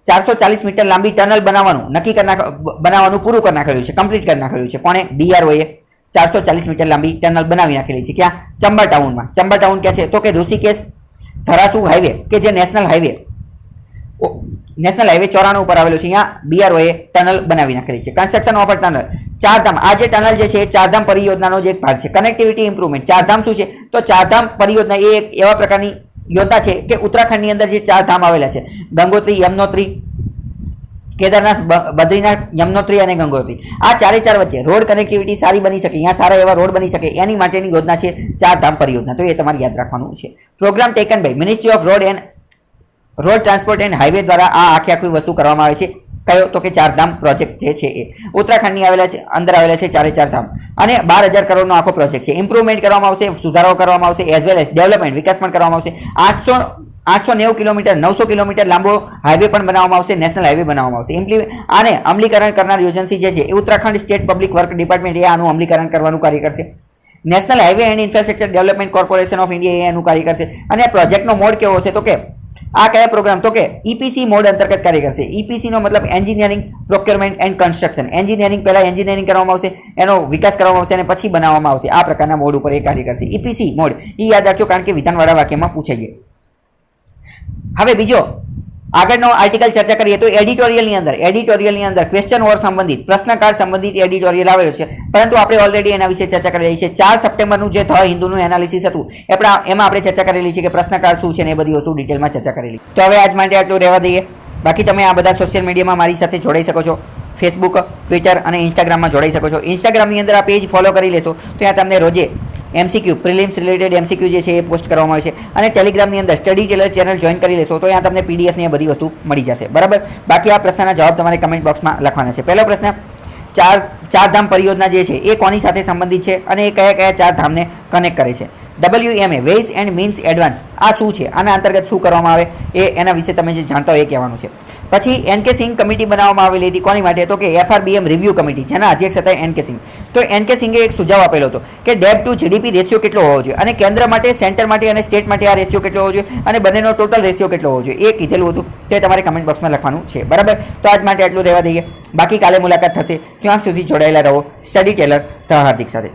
440 મીટર લાંબી ટનલ બનાવવાનું પૂરું કરી નાખેલું છે, કમ્પ્લીટ કરી નાખેલું છે. કોણે? BRO એ 440 મીટર લાંબી ટનલ બનાવી નાખેલી છે. ક્યાં? ચંબા ટાઉનમાં. ચંબા ટાઉન ક્યાં છે તો કે ઋષિકેશ ધરાસુ હાઈવે કે જે નેશનલ હાઈવે 94 ઉપર આવેલું છે. અહીંયા BRO એ ટનલ બનાવી નાખેલી છે. Construction of tunnel Chardham. આ જે ટનલ જે છે ચારધામ પરિયોજનાનો જે એક ભાગ છે. Connectivity improvement. ચારધામ શું છે તો ચારધામ પરિયોજના એ એક એવા પ્રકારની યોજના છે કે ઉત્તરાખંડની અંદર જે ચારધામ આવેલા છે ગંગોત્રી, યમનોત્રી, કેદારનાથ, બદ્રીનાથ, યમનોત્રી અને ગંગોત્રી, આ 4 વચ્ચે રોડ કનેક્ટિવિટી સારી બની શકે, અહીંયા સારા એવા રોડ બની શકે એની માટેની યોજના છે ચારધામ પરિયોજના. તો એ તમારે યાદ રાખવાનું છે. Programme taken by ministry of road transport and highway દ્વારા આ આખી વસ્તુ કરવામાં આવે છે. કયો તો કે ચારધામ પ્રોજેક્ટ જે છે એ ઉત્તરાખંડની અંદર આવેલા છે ચારે ધામ અને 12,000 કરોડનો આખો પ્રોજેક્ટ છે. ઇમ્પ્રુવમેન્ટ કરવામાં આવશે, સુધારો કરવામાં આવશે, એઝ વેલ એઝ ડેવલપમેન્ટ વિકાસ પણ કરવામાં આવશે. 890 કિલોમીટર 900 કિલોમીટર લાંબો હાઈવે પણ બનાવવામાં આવશે, નેશનલ હાઈવે બનાવવામાં આવશે. આને અમલીકરણ કરનાર એજન્સી જે છે એ Uttarakhand state public work department એ આનું અમલીકરણ કરવાનું કાર્ય કરશે. National highway and infrastructure development corporation of India એનું કાર્ય કરશે. અને આ પ્રોજેક્ટનો મોડ કેવો હશે તો કે આ કયા પ્રોગ્રામ તો કે EPC મોડ અંતર્ગત કાર્ય કરશે. EPC નો મતલબ engineering procurement and construction. Engineering પહેલા એન્જિનિયરિંગ કરવામાં આવશે, એનો વિકાસ કરવામાં આવશે અને પછી બનાવવામાં આવશે. આ પ્રકારના મોડ ઉપર એ કાર્ય કરશે. EPC મોડ એ યાદ રાખજો કારણ કે વિધાનવાળા વાક્યમાં પૂછાય. હવે બીજો આગળનો આર્ટિકલ ચર્ચા કરીએ તો એડિટોરિયલની અંદર ક્વેશ્ચન ઓવર સંબંધિત પ્રશ્નકાળ સંબંધિત એડિટોરિયલ આવેલો છે, પરંતુ આપણે ઓલરેડી એના વિશે ચર્ચા કરી રહી છે. 4 સપ્ટેમ્બરનું જે ધ હિન્દુનું એનાલિસિસ હતું એમાં આપણે ચર્ચા કરેલી છે કે પ્રશ્નકાળ શું છે ને એ બધી વસ્તુ ડિટેલમાં ચર્ચા કરેલી. તો હવે આજ માટે આટલું રહેવા દઈએ. બાકી તમે આ બધા સોશિયલ મીડિયામાં મારી સાથે જોડાઈ શકો છો. ફેસબુક, ટ્વિટર અને ઇન્સ્ટાગ્રામમાં જોડાઈ શકો છો. ઇન્સ્ટાગ્રામની અંદર આ પેજ ફોલો કરી લેશો તો ત્યાં તમને રોજે MCQ પ્રિલિમ્સ રિલેટેડ MCQ જે છે એ પોસ્ટ કરવામાં આવે છે. અને ટેલિગ્રામની અંદર સ્ટડી ટેલર ચેનલ જોઈન કરી લેશો તો ત્યાં તમને PDF ની બધી વસ્તુ મળી જશે. બરાબર. બાકી આ પ્રશ્નના જવાબ તમારે કમેન્ટ બોક્સમાં લખવાના છે. પહેલો પ્રશ્ન, ચારધામ પરિયોજના જે છે એ કોની સાથે સંબંધિત છે અને એ કયા કયા ચાર ધામને કનેક્ટ કરે છે? WMA ways and means advance આ શું છે? આના અંતર્ગત શું કરવામાં આવે એના વિશે તમે જે જાણતા હોય એ કહેવાનું છે. પછી NK સિંઘ કમિટી બનાવવામાં આવેલી હતી કોની માટે તો કે FRBM રિવ્યુ કમિટી, જેના અધ્યક્ષ હતા NK સિંઘ. તો NK સિંઘે એક સુઝાવ આપેલો હતો કે ડેટ ટુ GDP રેશિયો કેટલો હોવો જોઈએ અને કેન્દ્ર માટે, સેન્ટર માટે અને સ્ટેટ માટે આ રેશિયો કેટલો હોવો જોઈએ અને બંનેનો ટોટલ રેશિયો કેટલો હોવો જોઈએ એ કીધેલું હતું. તે તમારે કમેન્ટ બોક્સમાં લખવાનું છે. બરાબર. તો આજ માટે આટલું રહેવા દઈએ. બાકી કાલે મુલાકાત થશે. ત્યાં સુધી જોડાયેલા રહો સ્ટડી ટેલર ધ હાર્દિક સાથે.